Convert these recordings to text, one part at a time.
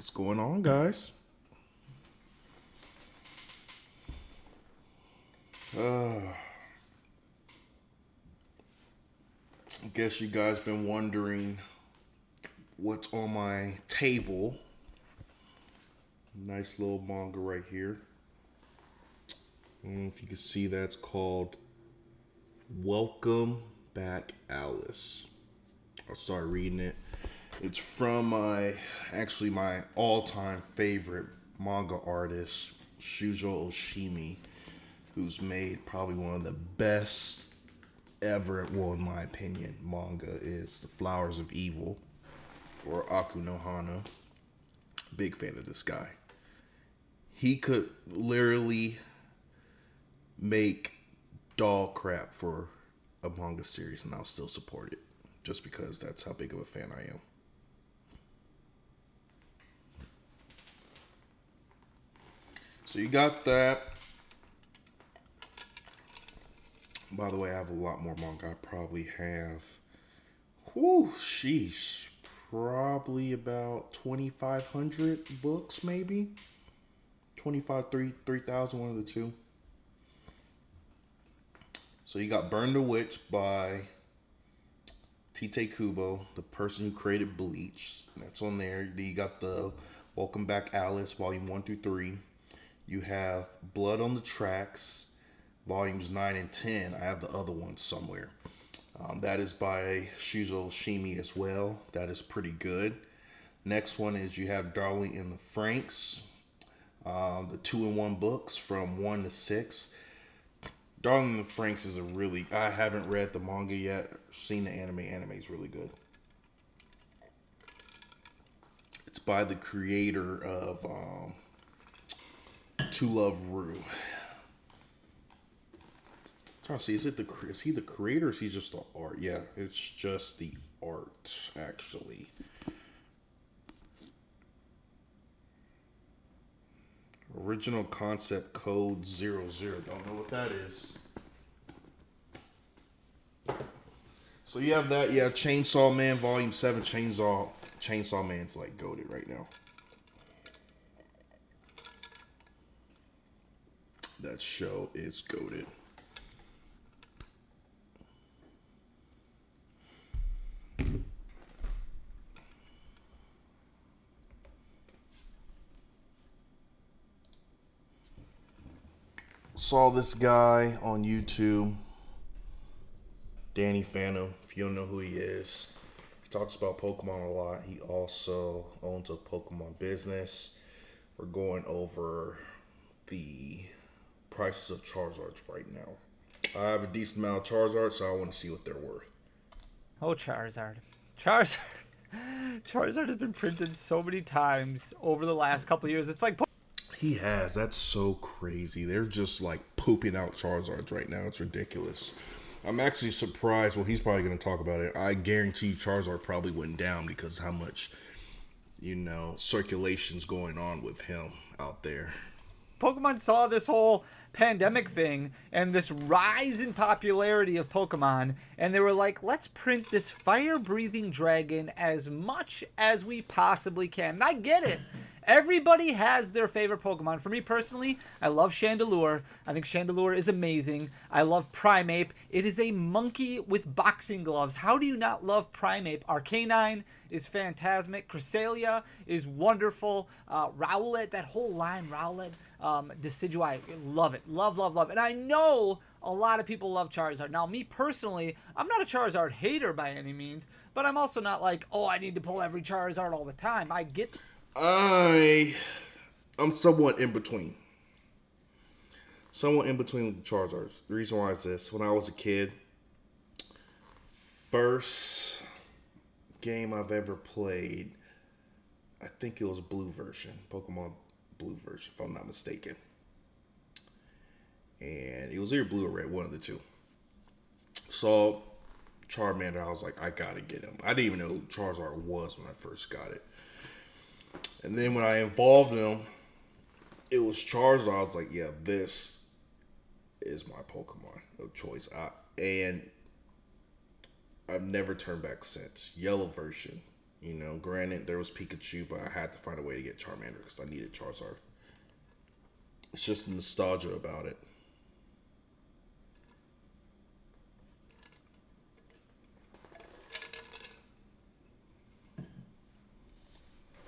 What's going on, guys? I guess you guys been wondering what's on my table. Nice little manga right here. I don't know if you can see that's called Welcome Back Alice. I'll start reading it. It's from my all-time favorite manga artist, Shujo Oshimi, who's made probably one of the best ever, well, in my opinion, manga is The Flowers of Evil, or Aku no Hana. Big fan of this guy. He could literally make dog crap for a manga series and I'll still support it. Just because that's how big of a fan I am. So you got that. By the way, I have a lot more manga. I probably have, sheesh, probably about 2,500 books, maybe 25, 3,000, one of the two. So you got Burn the Witch by Tite Kubo, the person who created Bleach. That's on there. Then you got the Welcome Back Alice, volume 1 through 3. You have Blood on the Tracks, volumes 9 and 10. I have the other one somewhere. That is by Shuzo Oshimi as well. That is pretty good. Next one is you have Darling in the Franxx, the 2-in-1 books from 1 to 6. Darling in the Franxx is I haven't read the manga yet, seen the anime. Anime is really good. It's by the creator of To Love Ru. Trying to see, is he the creator or is he just the art? Yeah, it's just the art, actually. Original concept code 00. Don't know what that is. So you have that. Yeah, Chainsaw Man Volume 7. Chainsaw Man's like goated right now. That show is goated. Saw this guy on YouTube, Danny Phantom. If you don't know who he is, he talks about Pokemon a lot. He also owns a Pokemon business. We're going over the prices of Charizards right now. I have a decent amount of Charizards, so I want to see what they're worth. Oh, Charizard. Charizard has been printed so many times over the last couple of years. It's like He has. That's so crazy. They're just like pooping out Charizards right now. It's ridiculous. I'm actually surprised. Well, he's probably going to talk about it. I guarantee Charizard probably went down because how much, circulation's going on with him out there. Pokemon saw this whole pandemic thing and this rise in popularity of Pokemon, and they were like, let's print this fire breathing dragon as much as we possibly can. And I get it. Everybody has their favorite Pokemon. For me personally, I love Chandelure. I think Chandelure is amazing. I love Primeape. It is a monkey with boxing gloves. How do you not love Primeape? Arcanine is phantasmic. Cresselia is wonderful. Rowlet, that whole line, Rowlet, Decidueye, love it. Love, love, love. And I know a lot of people love Charizard. Now, me personally, I'm not a Charizard hater by any means, but I'm also not like, oh, I need to pull every Charizard all the time. I get I'm somewhat in between. Somewhat in between with the Charizards. The reason why is this. When I was a kid, first game I've ever played, I think it was Blue version. Pokemon Blue version, if I'm not mistaken. And it was either Blue or Red, one of the two. So, Charmander, I was like, I gotta get him. I didn't even know who Charizard was when I first got it. And then when I evolved him, it was Charizard. I was like, yeah, this is my Pokemon of choice. And I've never turned back since. Yellow version. You know, granted, there was Pikachu, but I had to find a way to get Charmander because I needed Charizard. It's just nostalgia about it.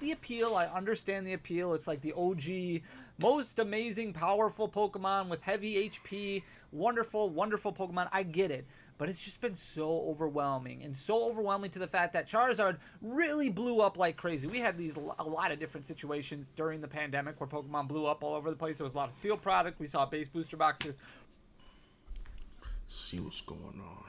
The appeal, I understand the appeal. It's like the OG, most amazing, powerful Pokemon with heavy HP, wonderful, wonderful Pokemon. I get it, but it's just been so overwhelming, and so overwhelming to the fact that Charizard really blew up like crazy. We had a lot of different situations during the pandemic where Pokemon blew up all over the place. There was a lot of sealed product. We saw base booster boxes. See what's going on.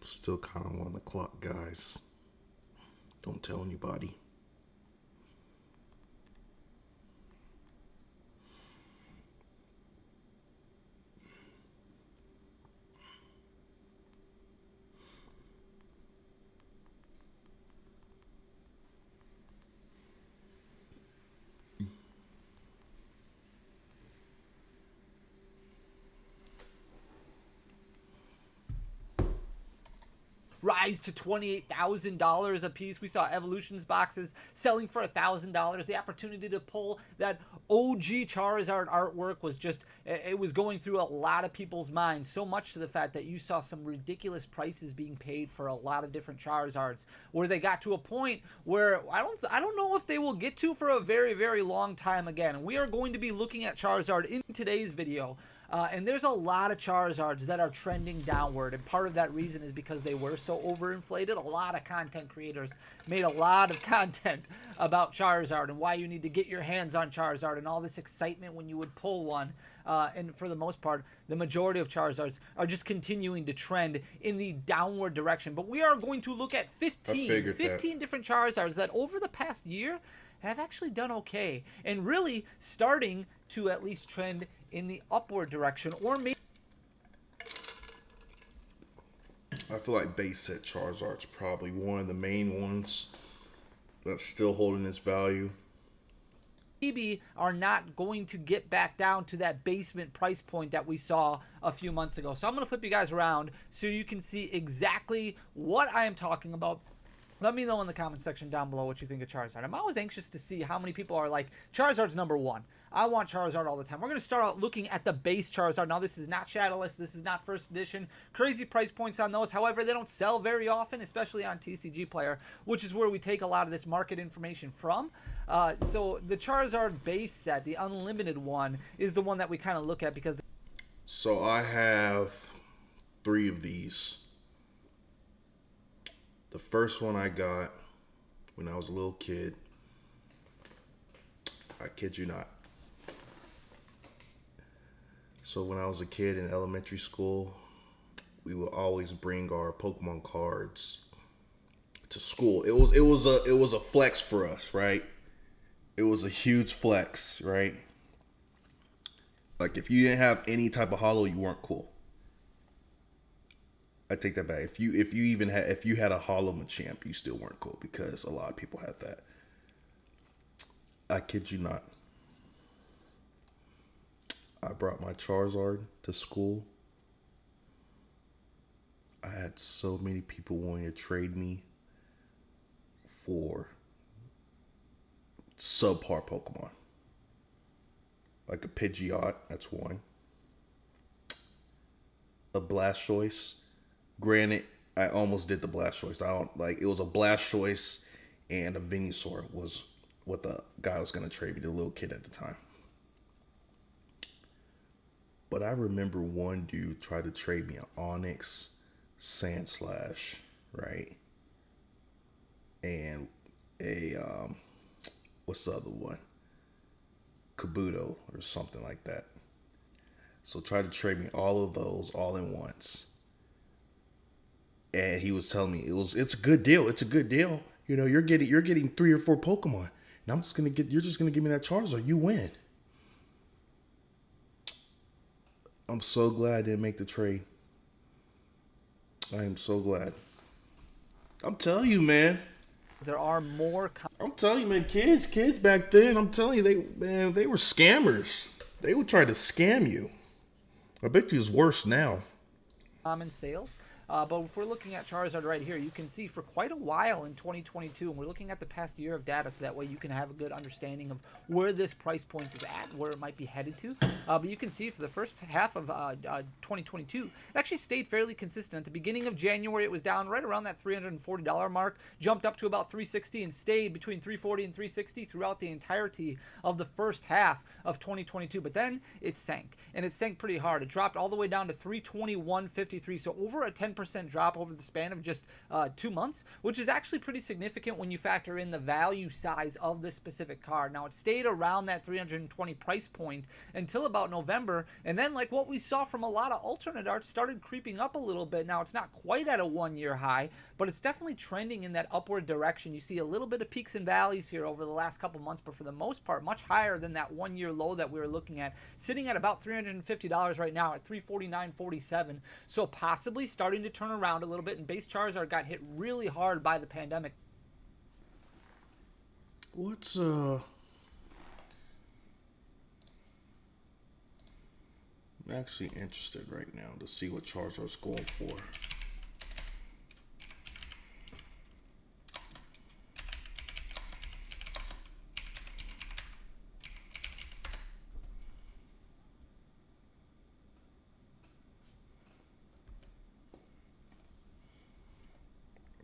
Still kind of on the clock, guys. Don't tell anybody. Rise to $28,000 a piece. We saw Evolutions boxes selling for $1,000. The opportunity to pull that OG Charizard artwork was just, it was going through a lot of people's minds, so much to the fact that you saw some ridiculous prices being paid for a lot of different Charizards, where they got to a point where I don't know if they will get to for a very, very long time again. We are going to be looking at Charizard in today's video. And there's a lot of Charizards that are trending downward, and part of that reason is because they were so overinflated. A lot of content creators made a lot of content about Charizard and why you need to get your hands on Charizard and all this excitement when you would pull one. And for the most part, the majority of Charizards are just continuing to trend in the downward direction. But we are going to look at 15 different Charizards that over the past year have actually done okay, and really starting to at least trend in the upward direction, or maybe I feel like base set Charizard's probably one of the main ones that's still holding its value. maybe are not going to get back down to that basement price point that we saw a few months ago. So I'm going to flip you guys around so you can see exactly what I am talking about. Let me know in the comment section down below what you think of Charizard. I'm always anxious to see how many people are like, Charizard's number one. I want Charizard all the time. We're going to start out looking at the base Charizard. Now, this is not Shadowless. This is not first edition. Crazy price points on those. However, they don't sell very often, especially on TCG Player, which is where we take a lot of this market information from. So the Charizard base set, the unlimited one, is the one that we kind of look at because... So I have 3 of these. The first one I got when I was a little kid. I kid you not. So when I was a kid in elementary school, we would always bring our Pokemon cards to school. It was a flex for us, right? It was a huge flex, right? Like if you didn't have any type of holo, you weren't cool. I take that back. If you had a holo Machamp, you still weren't cool because a lot of people had that. I kid you not. I brought my Charizard to school. I had so many people wanting to trade me for subpar Pokemon. Like a Pidgeot, that's one. A Blastoise. Granted, I almost did the Blastoise. It was a Blastoise and a Venusaur was what the guy was going to trade me, the little kid at the time. But I remember one dude tried to trade me an Onyx Sandslash, right? And a, what's the other one? Kabuto or something like that. So tried to trade me all of those all in once. And he was telling me it's a good deal. It's a good deal. You know, you're getting 3 or 4 Pokemon. And you're just gonna give me that Charizard. You win. I'm so glad I didn't make the trade. I am so glad. I'm telling you, man. There are more I'm telling you, man. Kids back then. I'm telling you, they were scammers. They would try to scam you. I bet you it's worse now. common sales. But if we're looking at Charizard right here, you can see for quite a while in 2022, and we're looking at the past year of data, so that way you can have a good understanding of where this price point is at, where it might be headed to. But you can see for the first half of 2022, it actually stayed fairly consistent. At the beginning of January, it was down right around that $340 mark, jumped up to about $360, and stayed between $340 and $360 throughout the entirety of the first half of 2022. But then it sank, and it sank pretty hard. It dropped all the way down to $321.53, so over a 10% drop over the span of just 2 months, which is actually pretty significant when you factor in the value size of this specific card. Now, it stayed around that 320 price point until about November, and then like what we saw from a lot of alternate arts, started creeping up a little bit. Now, it's not quite at a 1-year high, but it's definitely trending in that upward direction. You see a little bit of peaks and valleys here over the last couple months, but for the most part, much higher than that 1-year low that we were looking at, sitting at about $350 right now at $349.47. So possibly starting to turn around a little bit, and base Charizard got hit really hard by the pandemic. What's I'm actually interested right now to see what Charizard's going for.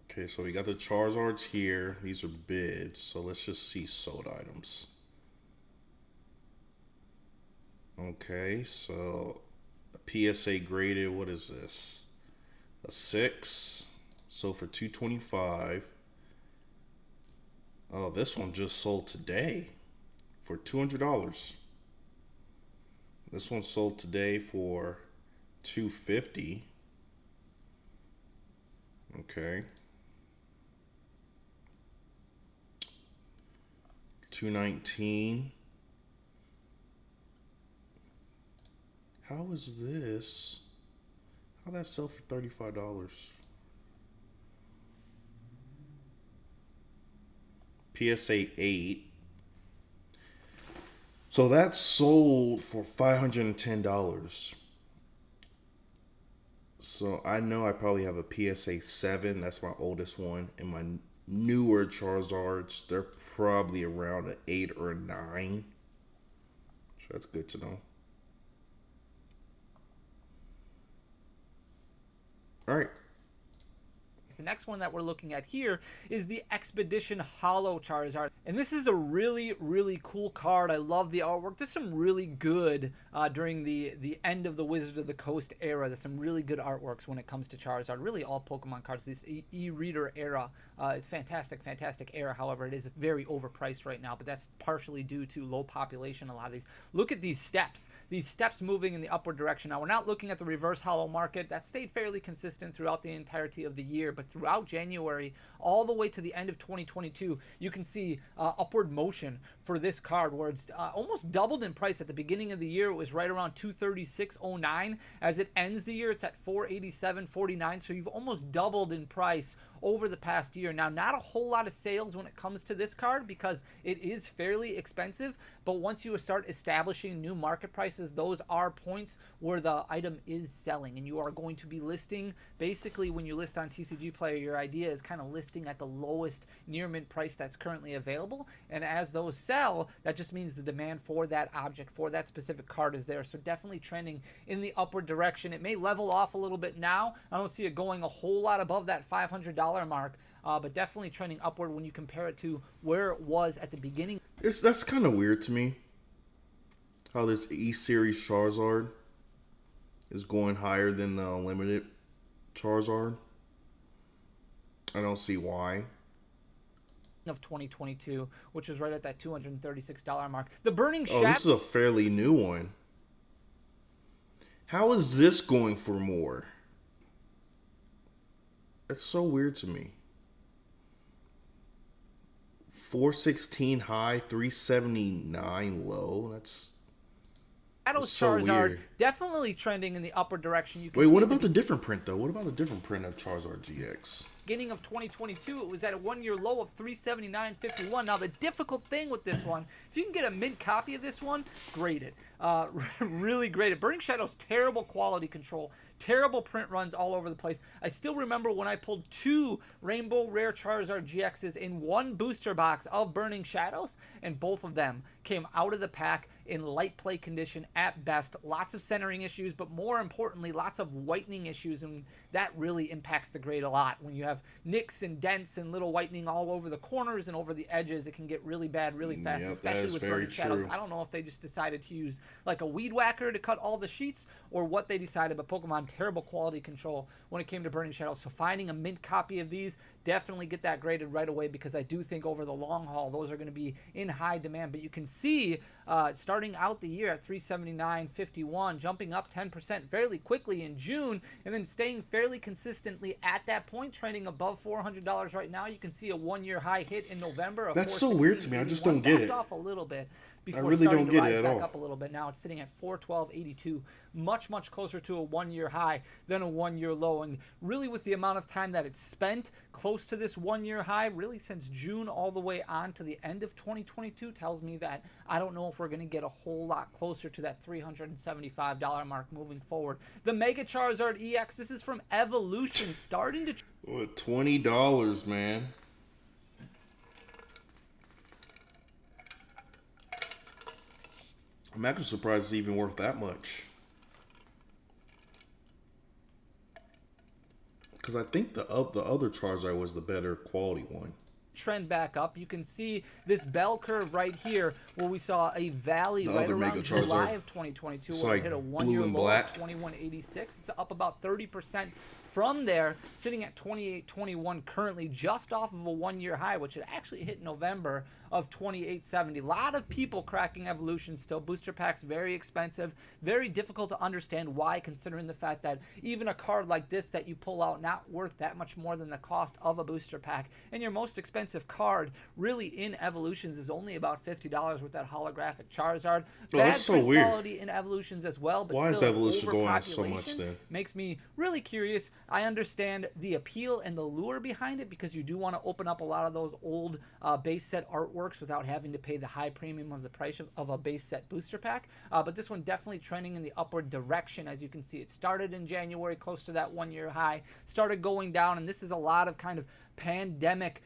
Okay, so we got the Charizards here. These are bids, so let's just see sold items. Okay, so a PSA graded, what is this? A 6. So for $225. Oh, this one just sold today for $200. This one sold today for $250. Okay. $219. How is this? How'd that sell for $35? PSA 8. So that's sold for $510. So I know I probably have a PSA 7. That's my oldest one. And my newer Charizards, they're probably around an 8 or a 9. So that's good to know. All right. The next one that we're looking at here is the Expedition Holo Charizard. And this is a really, really cool card. I love the artwork. There's some really good, during the end of the Wizards of the Coast era, there's some really good artworks when it comes to Charizard. Really all Pokemon cards. This e-reader era is fantastic, fantastic era. However, it is very overpriced right now, but that's partially due to low population. A lot of these. Look at these steps. These steps moving in the upward direction. Now, we're not looking at the reverse holo market. That stayed fairly consistent throughout the entirety of the year, but throughout January all the way to the end of 2022, you can see upward motion for this card, where it's almost doubled in price. At the beginning of the year, it was right around $236.09. As it ends the year, it's at $487.49. So you've almost doubled in price over the past year. Now, not a whole lot of sales when it comes to this card because it is fairly expensive, but once you start establishing new market prices, those are points where the item is selling, and you are going to be listing, basically when you list on TCG Player, your idea is kind of listing at the lowest near mint price that's currently available, and as those sell, that just means the demand for that object, for that specific card is there. So definitely trending in the upward direction. It may level off a little bit now. I don't see it going a whole lot above that $500 mark, but definitely trending upward when you compare it to where it was at the beginning. That's kind of weird to me, how this E-Series Charizard is going higher than the Unlimited Charizard. I don't see why. Of 2022, which is right at that $236 mark. The Burning Oh, this is a fairly new one. How is this going for more? That's so weird to me. 416 high, 379 low. That's Shadows It's so Charizard weird. definitely trending in the upward direction. You can Wait, see what at the about the different print though? What about the different print of Charizard GX? beginning of 2022, it was at a 1-year low of 379.51. Now the difficult thing with this one, if you can get a mint copy of this one, grade it. Really grade it. Burning Shadow's terrible quality control, terrible print runs all over the place. I still remember when I pulled 2 Rainbow Rare Charizard GXs in one booster box of Burning Shadows, and both of them came out of the pack in light play condition at best. Lots of centering issues, but more importantly, lots of whitening issues, and that really impacts the grade a lot. When you have nicks and dents and little whitening all over the corners and over the edges, it can get really bad really fast, Yep, that especially is with very Burning Shadows. true. I don't know if they just decided to use like a weed whacker to cut all the sheets or what they decided, but Pokemon, terrible quality control when it came to Burning Shadows. So finding a mint copy of these, definitely get that graded right away, because I do think over the long haul, those are going to be in high demand. But you can see starting out the year at 379.51, jumping up 10% fairly quickly in June, and then staying fairly consistently at that point, trending above $400 right now. You can see a 1-year high hit in November. Of That's so weird to me. I just don't get it. Off a little bit before really starting don't to get rise it at back all. up a little bit. Now it's sitting at 412.82, much closer to a 1-year high than a 1-year low. And really, with the amount of time that it's spent close to this 1-year high, really since June all the way on to the end of 2022, tells me that I don't know if we're going to get a whole lot closer to that $375 mark moving forward. The Mega Charizard EX, this is from Evolution, starting to What, $20, man? I'm actually surprised it's even worth that much. Because I think the other Charizard was the better quality one. trend back up. You can see this bell curve right here where we saw a valley right other Mega around Charizard. July of 2022 It's where like it hit a blue 1-year and low black. of 2186. It's up about 30% from there, sitting at 2821 currently, just off of a 1-year high, which it actually hit November of 2870. A lot of people cracking Evolution still. Booster packs very expensive, very difficult to understand why, considering the fact that even a card like this that you pull out not worth that much more than the cost of a booster pack, and your most expensive card really in Evolutions is only about $50 with that holographic Charizard. Oh, Bad that's so print weird. quality in Evolutions as well, but Why is still Evolution going up so much overpopulation then? makes me really curious. I understand the appeal and the lure behind it, because you do want to open up a lot of those old base set artworks without having to pay the high premium of the price of a base set booster pack. But this one definitely trending in the upward direction. As you can see, it started in January close to that 1-year high, started going down, and this is a lot of kind of pandemic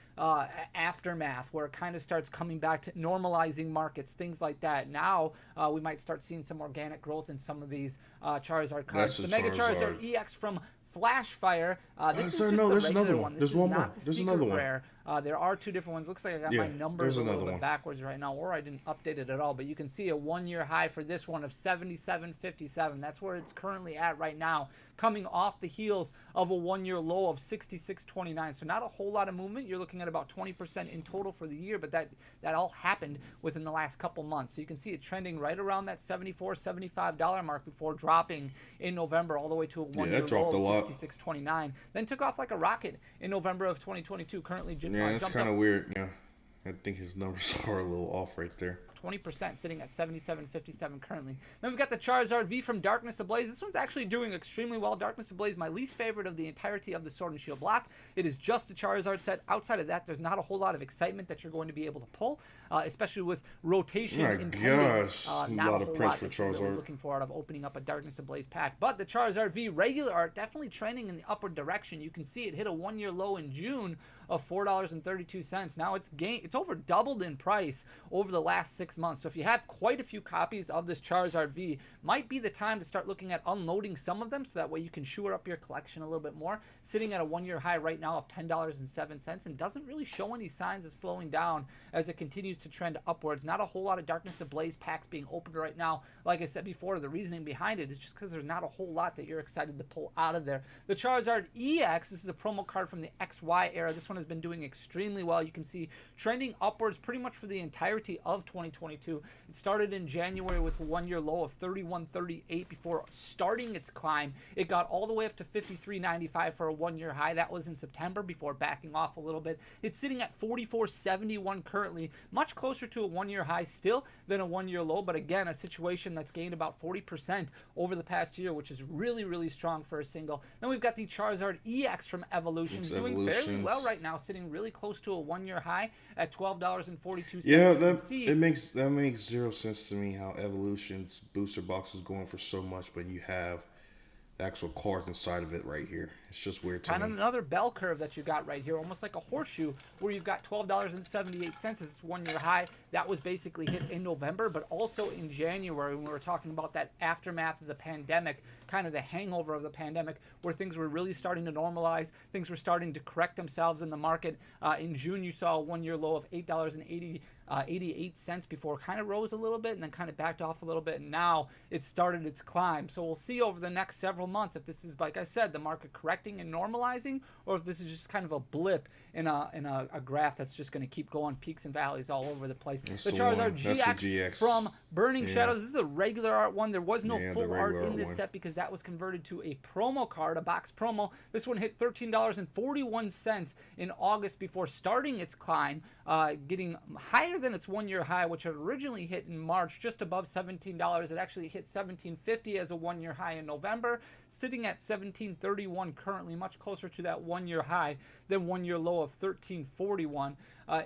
aftermath where it kind of starts coming back to normalizing markets, things like that. Now we might start seeing some organic growth in some of these Charizard cards. That's the The Mega Charizard Charizard. EX from Flashfire. This is sir, just no, the there's regular another one. one. This There's is one not more. the There's secret another one. rare. There are two different ones. Looks like I got Yeah, my numbers there's a little another bit one. backwards right now, or I didn't update it at all. But you can see a 1-year high for this one of 77.57. That's where it's currently at right now, coming off the heels of a 1-year low of 66.29. So not a whole lot of movement. You're looking at about 20% in total for the year, but that all happened within the last couple months. So you can see it trending right around that $74, $75 mark before dropping in November all the way to a 1-year low dropped a of lot. 66.29. Then took off like a rocket in November of 2022. Currently, Yeah, that's jumped kind up of weird. Yeah, I think his numbers are a little off right there. 20%, sitting at 77.57 currently. Then we've got the Charizard V from Darkness Ablaze. This one's actually doing extremely well. Darkness Ablaze, my least favorite of the entirety of the Sword and Shield block. It is just a Charizard set. Outside of that, there's not a whole lot of excitement that you're going to be able to pull, especially with rotation My impending. gosh, Not a lot of whole prints lot for that you're really Charizard. looking for out of opening up a Darkness Ablaze pack. But the Charizard V regular art definitely trending in the upward direction. You can see it hit a 1-year low in June of $4.32. Now it's over doubled in price over the last 6 months. So if you have quite a few copies of this Charizard V, might be the time to start looking at unloading some of them, so that way you can shore up your collection a little bit more. Sitting at a 1-year high right now of $10.07, and doesn't really show any signs of slowing down as it continues to trend upwards. Not a whole lot of Darkness Ablaze packs being opened right now. Like I said before, the reasoning behind it is just because there's not a whole lot that you're excited to pull out of there. The Charizard EX, this is a promo card from the XY era. This one is has been doing extremely well. You can see trending upwards pretty much for the entirety of 2022. It started in January with a one-year low of 31.38 before starting its climb. It got all the way up to 53.95 for a one-year high. That was in September before backing off a little bit. It's sitting at 44.71 currently, much closer to a one-year high still than a one-year low, but again, a situation that's gained about 40% over the past year, which is really, really strong for a single. Then we've got the Charizard EX from Evolution, doing fairly well right now, sitting really close to a one-year high at $12.42. Yeah, that makes zero sense to me how Evolution's booster box is going for so much, but you have the actual cards inside of it right here. It's just weird to me. Kind of another bell curve that you got right here, almost like a horseshoe, where you've got $12.78 as its one-year high. That was basically hit in November, but also in January when we were talking about that aftermath of the pandemic, kind of the hangover of the pandemic, where things were really starting to normalize. Things were starting to correct themselves in the market. In June, you saw a one-year low of $8.88 before it kind of rose a little bit and then kind of backed off a little bit, and now it started its climb. So we'll see over the next several months if this is, like I said, the market correcting and normalizing, or if this is just kind of a blip in a graph that's just going to keep going peaks and valleys all over the place. That's the Charizard GX from Burning Shadows. This is a regular art one. There was no full art in this set because that was converted to a promo card, a box promo. This one hit $13.41 in August before starting its climb, getting higher than its one-year high, which had originally hit in March, just above $17. It actually hit $17.50 as a one-year high in November, sitting at $17.31 currently, much closer to that one-year high than one-year low of $13.41.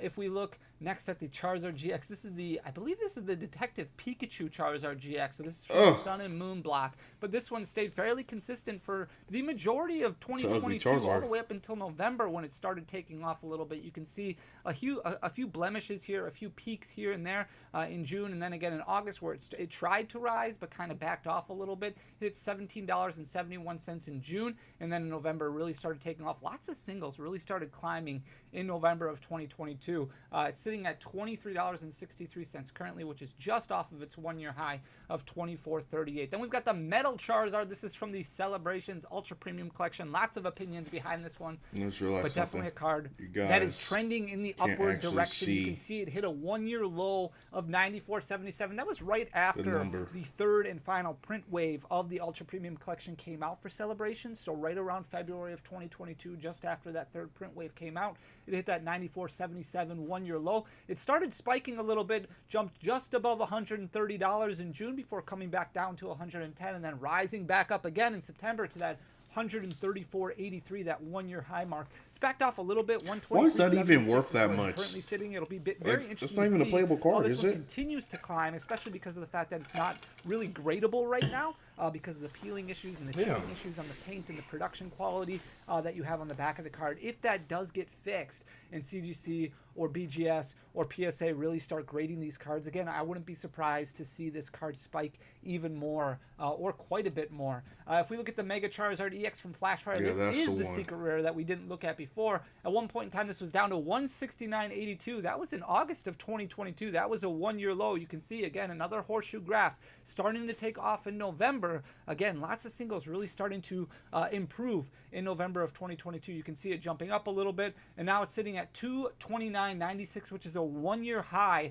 If we look next at the Charizard GX, I believe this is the Detective Pikachu Charizard GX. So this is from the Sun and Moon block. But this one stayed fairly consistent for the majority of 2022, all the way up until November when it started taking off a little bit. You can see a few blemishes here, a few peaks here and there in June, and then again in August where it tried to rise but kind of backed off a little bit. It hit $17.71 in June, and then in November really started taking off. Lots of singles really started climbing in November of 2022. It's sitting at $23.63 currently, which is just off of its one-year high of $24.38. Then we've got the Metal Charizard. This is from the Celebrations Ultra Premium Collection. Lots of opinions behind this one, but definitely a card that is trending in the upward direction. You can see it hit a one-year low of $94.77. That was right after the third and final print wave of the Ultra Premium Collection came out for Celebrations. So right around February of 2022, just after that third print wave came out, it hit that $94.77 one-year low. It started spiking a little bit, jumped just above $130 in June before coming back down to $110 and then rising back up again in September to that $134.83, that one-year high mark. It's backed off a little bit. Why is that even worth that much? Currently sitting, it'll be very interesting. It's not even a playable card, is it? Continues to climb, especially because of the fact that it's not really gradable right now, because of the peeling issues and the chipping issues on the paint and the production quality that you have on the back of the card. If that does get fixed and CGC or BGS or PSA really start grading these cards again, I wouldn't be surprised to see this card spike even more or quite a bit more. If we look at the Mega Charizard EX from Flashfire, this is the secret rare that we didn't look at before. At one point in time, this was down to $169.82. That was in August of 2022. That was a one-year low. You can see, again, another horseshoe graph starting to take off in November. Again, lots of singles really starting to improve in November of 2022. You can see it jumping up a little bit, and now it's sitting at $229.96, which is a one-year high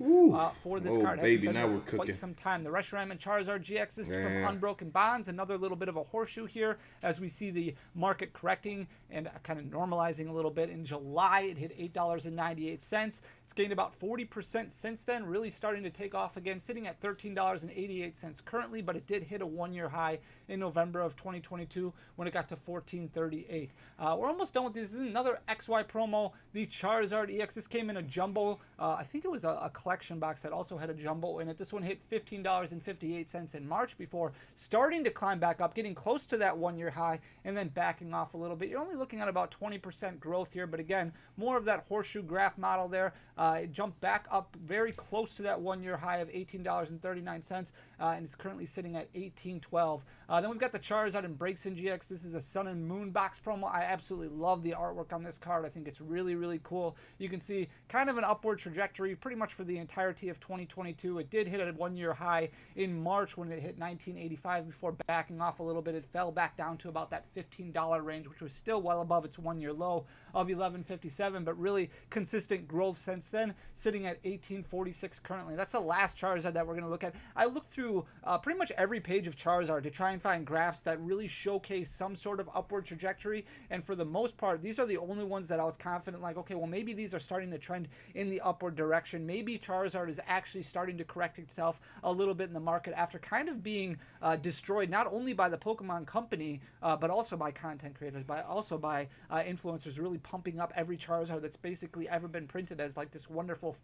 for this card. Baby, now we're cooking. Quite some time. The Reshiram and Charizard GX, this is from Unbroken Bonds. Another little bit of a horseshoe here as we see the market correcting and kind of normalizing a little bit. In July, it hit $8.98. It's gained about 40% since then, really starting to take off again, sitting at $13.88 currently, but it did hit a one-year high in November of 2022 when it got to $14.38. We're almost done with this. This is another XY promo, the Charizard EX. This came in a jumbo. I think it was a collection box that also had a jumbo in it. This one hit $15.58 in March before starting to climb back up, getting close to that one-year high, and then backing off a little bit. You're only looking at about 20% growth here, but again, more of that horseshoe graph model there. It jumped back up very close to that 1-year high of $18.39, and it's currently sitting at $18.12. Then we've got the Charizard and Braixen GX. This is a Sun and Moon box promo. I absolutely love the artwork on this card. I think it's really, really cool. You can see kind of an upward trajectory pretty much for the entirety of 2022. It did hit a 1-year high in March when it hit 1985 before backing off a little bit. It fell back down to about that $15 range, which was still well above its 1-year low of $11.57, but really consistent growth since then, sitting at $18.46 currently. That's the last Charizard that we're going to look at. I looked through pretty much every page of Charizard to try and find graphs that really showcase some sort of upward trajectory, and for the most part, these are the only ones that I was confident, like, okay, well, maybe these are starting to trend in the upward direction. Maybe Charizard is actually starting to correct itself a little bit in the market after kind of being destroyed not only by the Pokemon Company, but also by content creators, also by influencers really pumping up every Charizard that's basically ever been printed as like this wonderful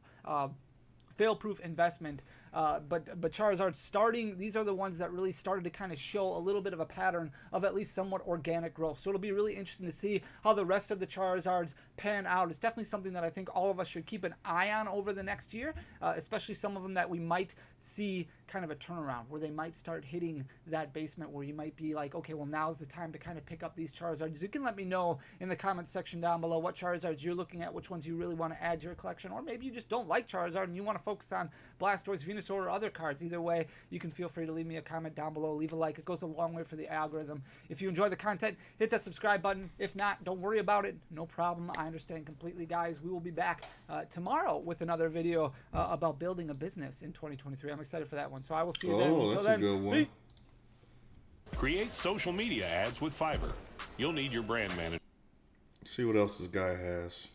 fail-proof investment. But Charizard starting, these are the ones that really started to kind of show a little bit of a pattern of at least somewhat organic growth. So it'll be really interesting to see how the rest of the Charizards pan out. It's definitely something that I think all of us should keep an eye on over the next year, especially some of them that we might see kind of a turnaround, where they might start hitting that basement where you might be like, okay, well, now's the time to kind of pick up these Charizards. You can let me know in the comments section down below what Charizards you're looking at, which ones you really want to add to your collection, or maybe you just don't like Charizard and you want to focus on Blastoise, Venusaur, or other cards. Either way, you can feel free to leave me a comment down below, leave a like. It goes a long way for the algorithm. If you enjoy the content, hit that subscribe button. If not, don't worry about it. No problem. I understand completely, guys. We will be back tomorrow with another video about building a business in 2023. I'm excited for that one. So I will see you then. Oh, Until that's then, a good one. peace. Create social media ads with Fiverr. You'll need your brand manager. See what else this guy has.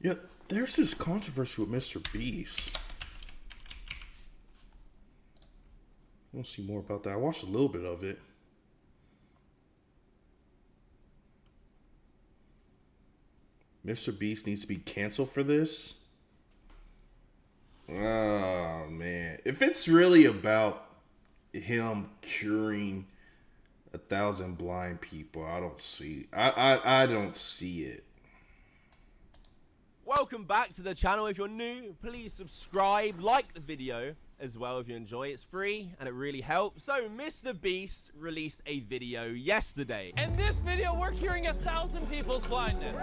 Yeah, there's this controversy with Mr. Beast. I want to see more about that. I watched a little bit of it. Mr. Beast needs to be canceled for this? Oh, man. If it's really about him curing 1,000 blind people, I don't see. I don't see it. Welcome back to the channel. If you're new, please subscribe, like the video as well if you enjoy. It's free and it really helps. So Mr. Beast released a video yesterday. In this video, we're curing 1,000 people's blindness. It's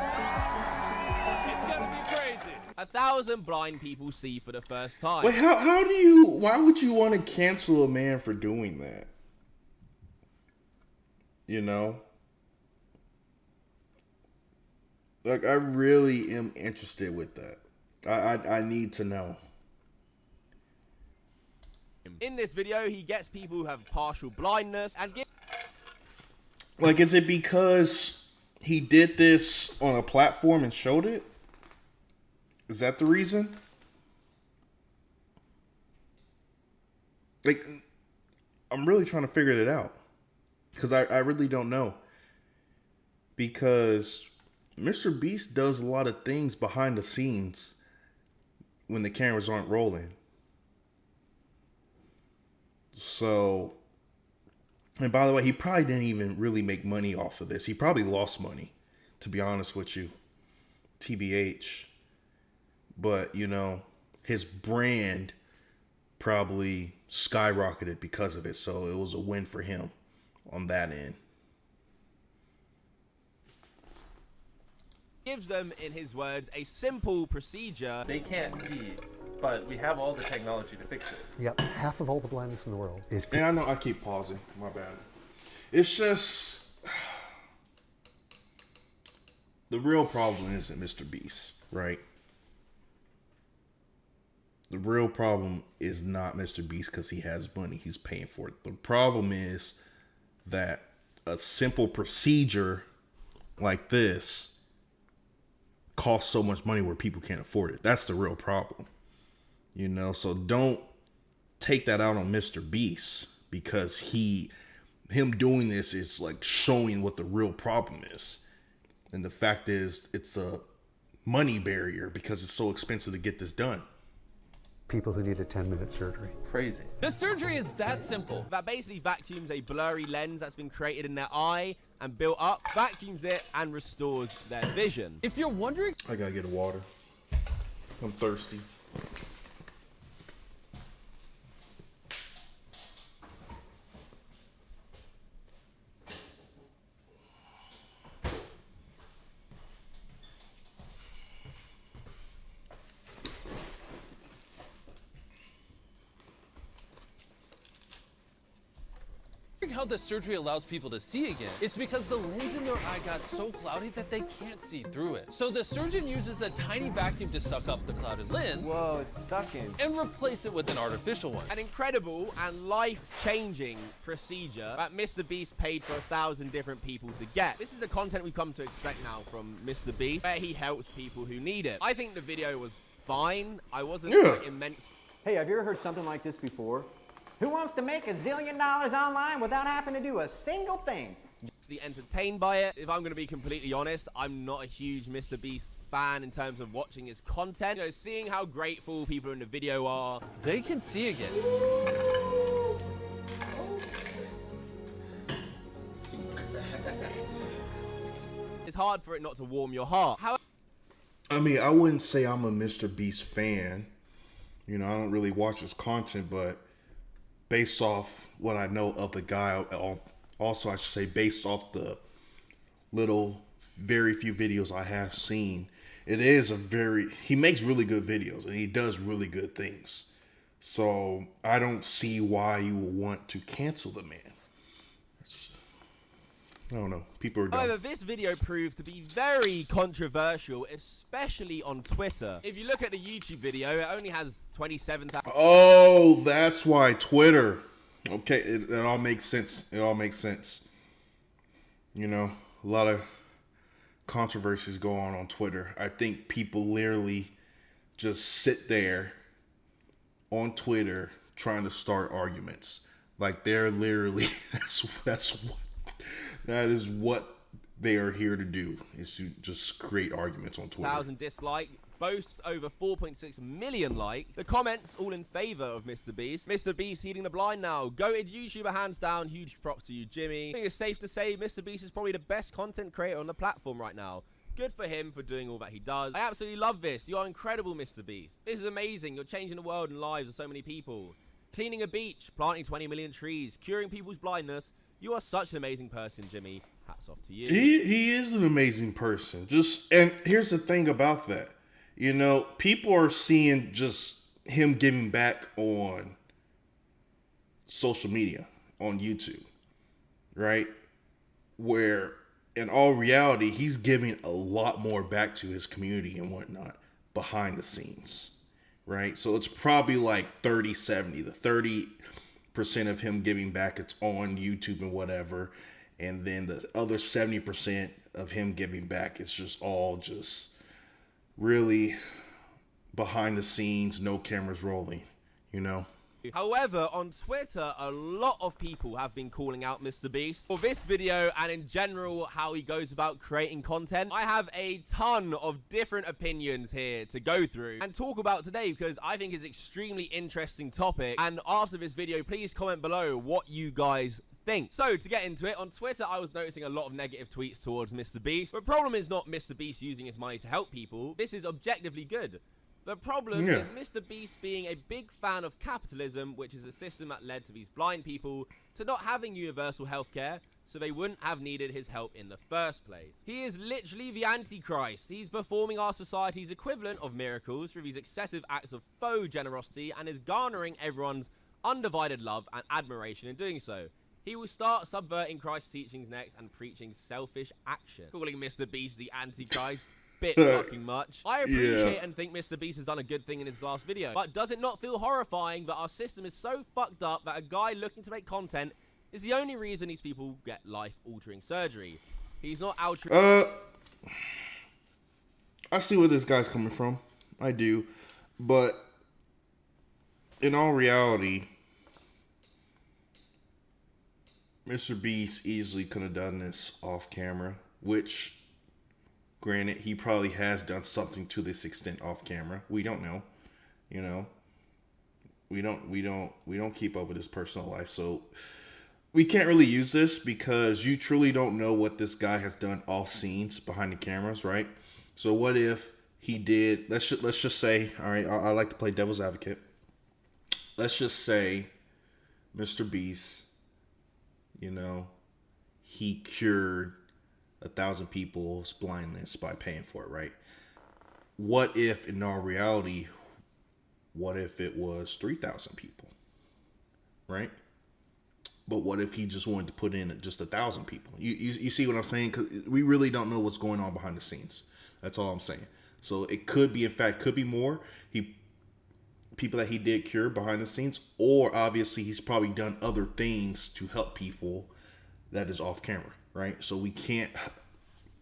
gonna be crazy. 1,000 blind people see for the first time. Wait, why would you want to cancel a man for doing that? You know? Like, I really am interested with that. I need to know. In this video, he gets people who have partial blindness and Like, is it because he did this on a platform and showed it? Is that the reason? Like, I'm really trying to figure it out. Because I really don't know. Because Mr. Beast does a lot of things behind the scenes when the cameras aren't rolling. So, and by the way, he probably didn't even really make money off of this. He probably lost money, to be honest with you. TBH. But, you know, his brand probably skyrocketed because of it. So it was a win for him on that end. gives them, in his words, a simple procedure. They can't see, but we have all the technology to fix it. Yep, half of all the blindness in the world is. And I know I keep pausing. My bad. It's just the real problem isn't Mr. Beast, right? The real problem is not Mr. Beast because he has money. He's paying for it. The problem is that a simple procedure like this costs so much money where people can't afford it. That's the real problem. You know, so don't take that out on Mr. Beast because him doing this is like showing what the real problem is. And the fact is it's a money barrier because it's so expensive to get this done. People who need a 10-minute surgery. Crazy. The surgery is that simple. That basically vacuums a blurry lens that's been created in their eye and built up, vacuums it, and restores their vision. If you're wondering, I gotta get water. I'm thirsty. how the surgery allows people to see again, it's because the lens in their eye got so cloudy that they can't see through it. So the surgeon uses a tiny vacuum to suck up the clouded lens. Whoa, it's sucking. And replace it with an artificial one. An incredible and life-changing procedure that Mr. Beast paid for 1,000 different people to get. This is the content we've come to expect now from Mr. Beast, where he helps people who need it. I think the video was fine. I wasn't immense. Hey, have you ever heard something like this before? Who wants to make $1 zillion online without having to do a single thing? Entertained by it. If I'm going to be completely honest, I'm not a huge Mr. Beast fan in terms of watching his content. You know, seeing how grateful people in the video are. They can see again. It's hard for it not to warm your heart. I mean, I wouldn't say I'm a Mr. Beast fan. You know, I don't really watch his content, but based off what I know of the guy, also I should say based off the very few videos I have seen, it is he makes really good videos and he does really good things. So I don't see why you would want to cancel the man. I don't know. People are dumb. However, this video proved to be very controversial, especially on Twitter. If you look at the YouTube video, it only has 27,000. Oh, that's why Twitter. Okay, it all makes sense. It all makes sense. You know, a lot of controversies go on Twitter. I think people literally just sit there on Twitter trying to start arguments. Like they're literally that is what they are here to do, is to just create arguments on Twitter. 1,000 dislikes, boasts over 4.6 million likes. The comments all in favor of Mr. Beast. Mr. Beast healing the blind now. Goated YouTuber hands down. Huge props to you, Jimmy. I think it's safe to say Mr. Beast is probably the best content creator on the platform right now. Good for him for doing all that he does. I absolutely love this. You are incredible, Mr. Beast. This is amazing. You're changing the world and lives of so many people. Cleaning a beach, planting 20 million trees, curing people's blindness. You are such an amazing person, Jimmy. Hats off to you. He is an amazing person. And here's the thing about that. You know, people are seeing just him giving back on social media, on YouTube, right? Where in all reality, he's giving a lot more back to his community and whatnot behind the scenes, right? So it's probably like 30-70. The 30% of him giving back, it's on YouTube and whatever. And then the other 70% of him giving back, it's just all just really behind the scenes, no cameras rolling, you know? However, on Twitter, a lot of people have been calling out Mr. Beast for this video and in general how he goes about creating content. I have a ton of different opinions here to go through and talk about today because I think it's an extremely interesting topic. And after this video, please comment below what you guys think. So to get into it, on Twitter I was noticing a lot of negative tweets towards Mr. Beast. The problem is not Mr. Beast using his money to help people. This is objectively good. The problem is Mr. Beast being a big fan of capitalism, which is a system that led to these blind people to not having universal healthcare, so they wouldn't have needed his help in the first place. He is literally the Antichrist. He's performing our society's equivalent of miracles through these excessive acts of faux generosity and is garnering everyone's undivided love and admiration in doing so. He will start subverting Christ's teachings next and preaching selfish action. Calling Mr. Beast the Antichrist. bit fucking much. I appreciate Yeah. and think Mr. Beast has done a good thing in his last video, but does it not feel horrifying that our system is so fucked up that a guy looking to make content is the only reason these people get life-altering surgery? He's not altruistic. I see where this guy's coming from. I do. But in all reality, Mr. Beast easily could have done this off camera, which, granted, he probably has done something to this extent off camera. We don't know. You know, we don't keep up with his personal life, so we can't really use this because you truly don't know what this guy has done off scenes behind the cameras, right? So what if he did? Let's just say, all right, I like to play devil's advocate. Let's just say Mr. Beast, you know, he cured 1,000 people's blindness by paying for it, right? What if, in all reality, what if it was 3,000 people, right? But what if he just wanted to put in just 1,000 people? You see what I'm saying? Because we really don't know what's going on behind the scenes. That's all I'm saying. So it could be, in fact, could be more. People that he did cure behind the scenes, or obviously he's probably done other things to help people that is off camera, right? So you can't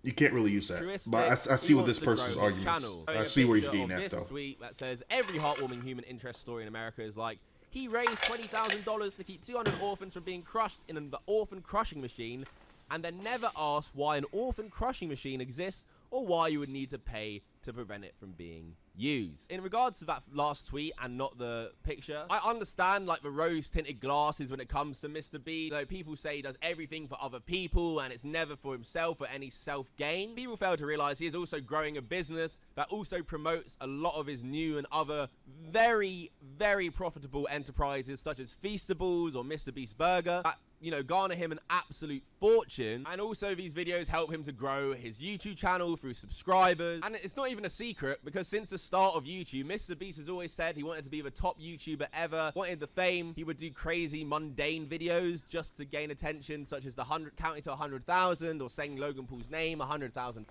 really use that. But I see what this person's argument is. I see where he's getting at, though. Tweet that says every heartwarming human interest story in America is like, he raised $20,000 to keep 200 orphans from being crushed in an orphan crushing machine, and then never asked why an orphan crushing machine exists or why you would need to pay to prevent it from being used. In regards to that last tweet and not the picture, I understand like the rose-tinted glasses when it comes to Mr. B. Though people say he does everything for other people and it's never for himself or any self-gain. People fail to realize he is also growing a business that also promotes a lot of his new and other very, very profitable enterprises such as Feastables or Mr. Beast Burger that, you know, garner him an absolute fortune. And also these videos help him to grow his YouTube channel through subscribers. And it's not even a secret because since the start of YouTube, Mr. Beast has always said he wanted to be the top YouTuber ever, wanted the fame. He would do crazy mundane videos just to gain attention, such as counting to 100,000 or saying Logan Paul's name 100,000.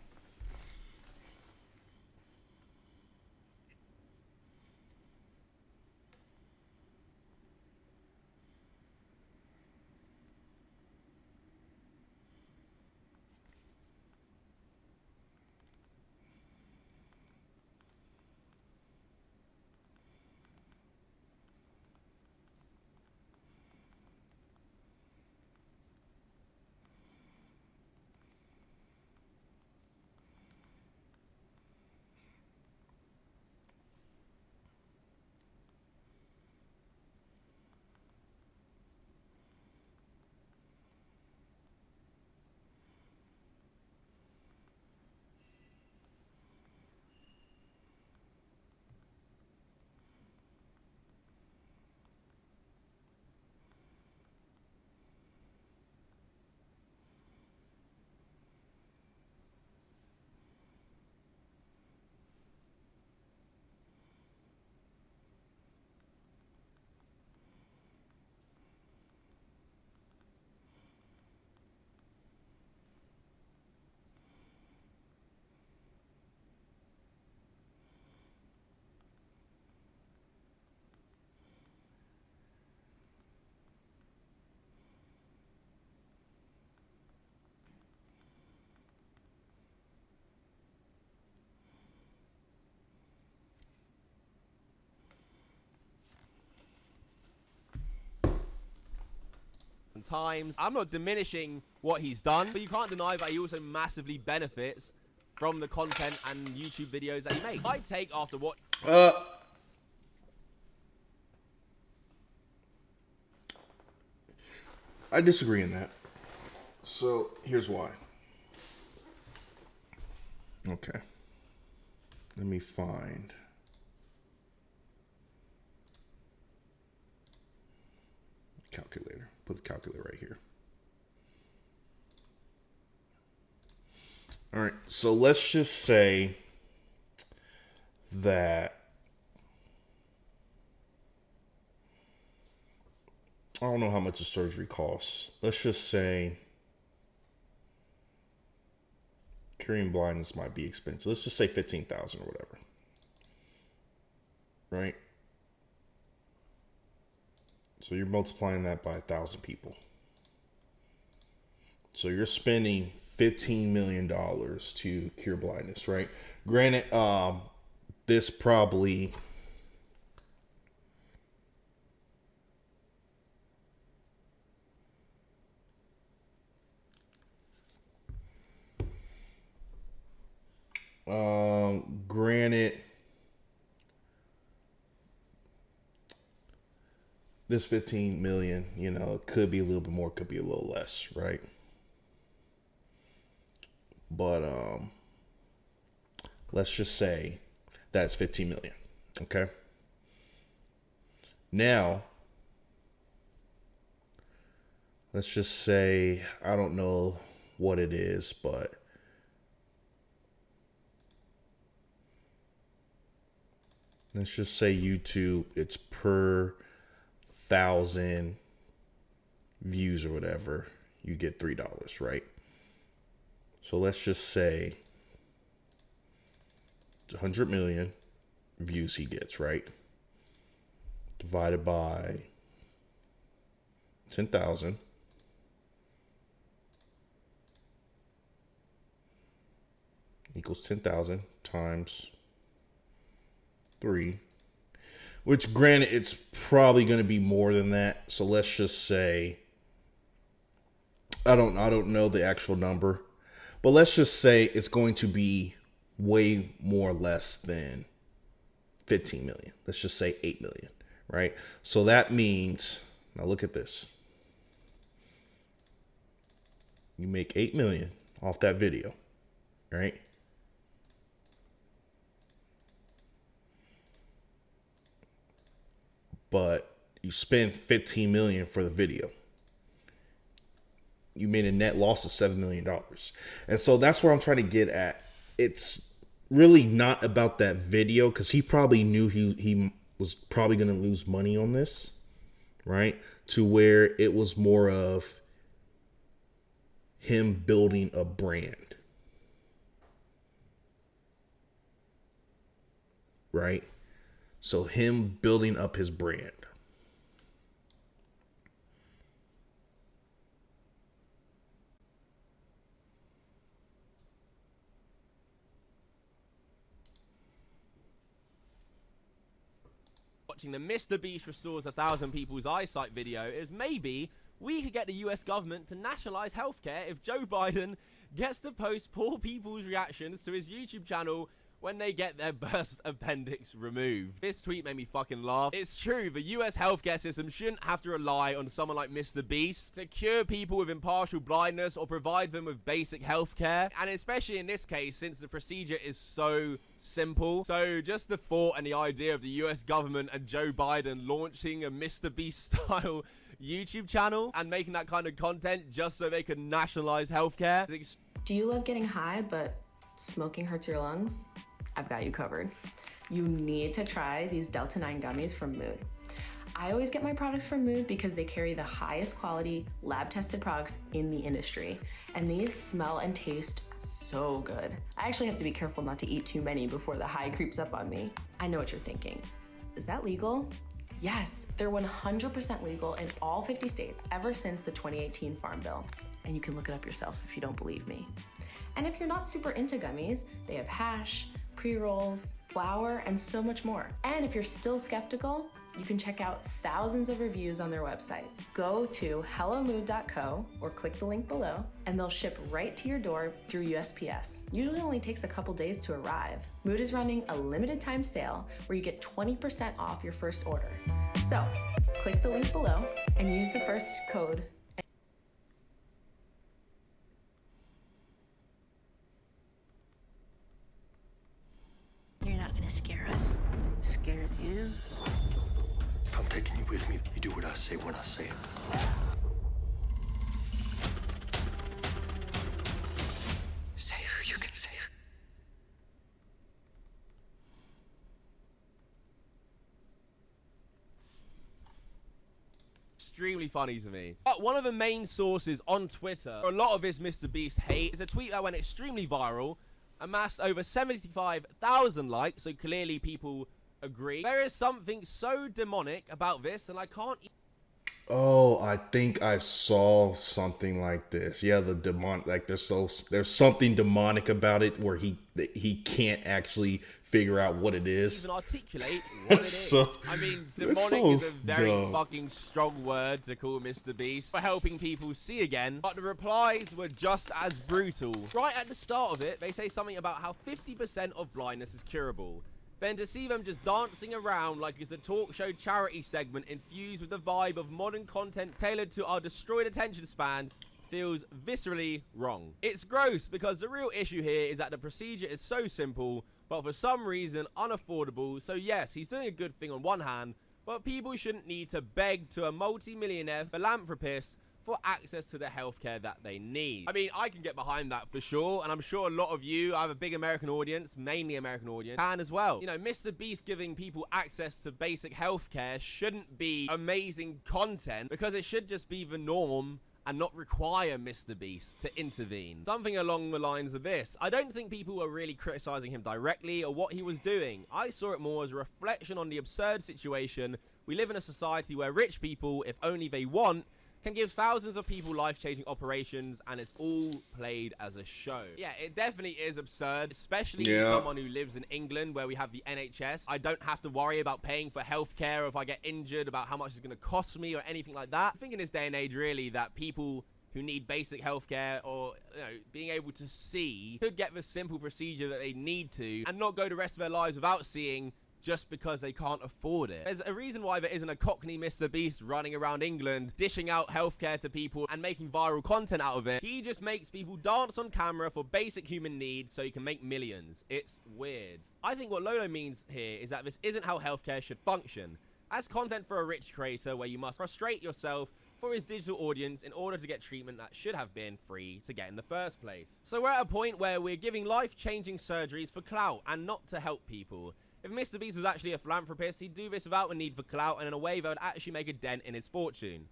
Times. I'm not diminishing what he's done, but you can't deny that he also massively benefits from the content and YouTube videos that he makes. My take after what I disagree in that. So here's why. Okay. Let me find calculator. Put the calculator right here. All right. So let's just say that I don't know how much the surgery costs. Let's just say curing blindness might be expensive. Let's just say 15,000 or whatever. Right? So you're multiplying that by 1,000 people. So you're spending $15 million to cure blindness, right? Granted, this probably granted, this 15 million, you know, it could be a little bit more, could be a little less, right? But let's just say that's 15 million. Okay. Now, let's just say, I don't know what it is, but let's just say YouTube, it's per 1,000 views or whatever, you get $3, right? So let's just say it's 100 million views he gets, right? Divided by 10,000. Equals 10,000 times 3. Which, granted, it's probably going to be more than that. So let's just say, I don't know the actual number, but let's just say it's going to be way more less than 15 million. Let's just say 8 million, right? So that means, now look at this. You make 8 million off that video, right? But you spend 15 million for the video. You made a net loss of $7 million. And so that's where I'm trying to get at. It's really not about that video, because he probably knew he was probably going to lose money on this, right? To where it was more of him building a brand, right? So him building up his brand. Watching the Mr. Beast restores 1,000 people's eyesight video is maybe we could get the US government to nationalize healthcare if Joe Biden gets to post poor people's reactions to his YouTube channel when they get their burst appendix removed. This tweet made me fucking laugh. It's true, the US healthcare system shouldn't have to rely on someone like Mr. Beast to cure people with impartial blindness or provide them with basic healthcare, and especially in this case since the procedure is so simple. So just the thought and the idea of the US government and Joe Biden launching a Mr. Beast style YouTube channel and making that kind of content just so they could nationalize healthcare. Do you love getting high but smoking hurts your lungs? I've got you covered. You need to try these Delta 9 gummies from Mood. I always get my products from Mood because they carry the highest quality lab tested products in the industry. And these smell and taste so good. I actually have to be careful not to eat too many before the high creeps up on me. I know what you're thinking. Is that legal? Yes, they're 100% legal in all 50 states ever since the 2018 Farm Bill. And you can look it up yourself if you don't believe me. And if you're not super into gummies, they have hash, pre-rolls, flour, and so much more. And if you're still skeptical, you can check out thousands of reviews on their website. Go to hellomood.co or click the link below, and they'll ship right to your door through USPS. Usually only takes a couple days to arrive. Mood is running a limited time sale where you get 20% off your first order. So, click the link below and use the first code. You're not gonna scare us. Scared of you? If I'm taking you with me, you do what I say when I say it. Save who you can save. extremely funny to me. But one of the main sources on Twitter for a lot of this Mr. Beast hate is a tweet that went extremely viral, amassed over 75,000 likes, so clearly people agree. There is something so demonic about this, and I can't... Oh, I think I saw something like this. Yeah, the demon, like there's something demonic about it where he can't actually figure out what it is. Even articulate what it is. So, I mean, that's demonic so is a very dumb. fucking strong word to call Mr. Beast for helping people see again, but the replies were just as brutal. Right at the start of it, they say something about how 50% of blindness is curable. Then to see them just dancing around like it's a talk show charity segment infused with the vibe of modern content tailored to our destroyed attention spans feels viscerally wrong. It's gross because the real issue here is that the procedure is so simple, but for some reason unaffordable. So yes, he's doing a good thing on one hand, but people shouldn't need to beg to a multi-millionaire philanthropist for access to the healthcare that they need. I mean, I can get behind that for sure, and I'm sure a lot of you, I have a big American audience, mainly American audience, can as well. You know, Mr. Beast giving people access to basic healthcare shouldn't be amazing content, because it should just be the norm and not require Mr. Beast to intervene. Something along the lines of this. I don't think people were really criticizing him directly or what he was doing. I saw it more as a reflection on the absurd situation. We live in a society where rich people, if only they want, can give thousands of people life-changing operations, and it's all played as a show. Yeah, it definitely is absurd, especially someone who lives in England where we have the NHS. I don't have to worry about paying for healthcare or if I get injured, about how much it's going to cost me or anything like that. I think in this day and age, really, that people who need basic healthcare or, you know, being able to see could get the simple procedure that they need to and not go the rest of their lives without seeing, just because they can't afford it. There's a reason why there isn't a Cockney Mr. Beast running around England dishing out healthcare to people and making viral content out of it. He just makes people dance on camera for basic human needs so he can make millions. It's weird. I think what Lolo means here is that this isn't how healthcare should function. As content for a rich creator where you must prostrate yourself for his digital audience in order to get treatment that should have been free to get in the first place. So we're at a point where we're giving life-changing surgeries for clout and not to help people. If Mr. Beast was actually a philanthropist, he'd do this without a need for clout and in a way that would actually make a dent in his fortune.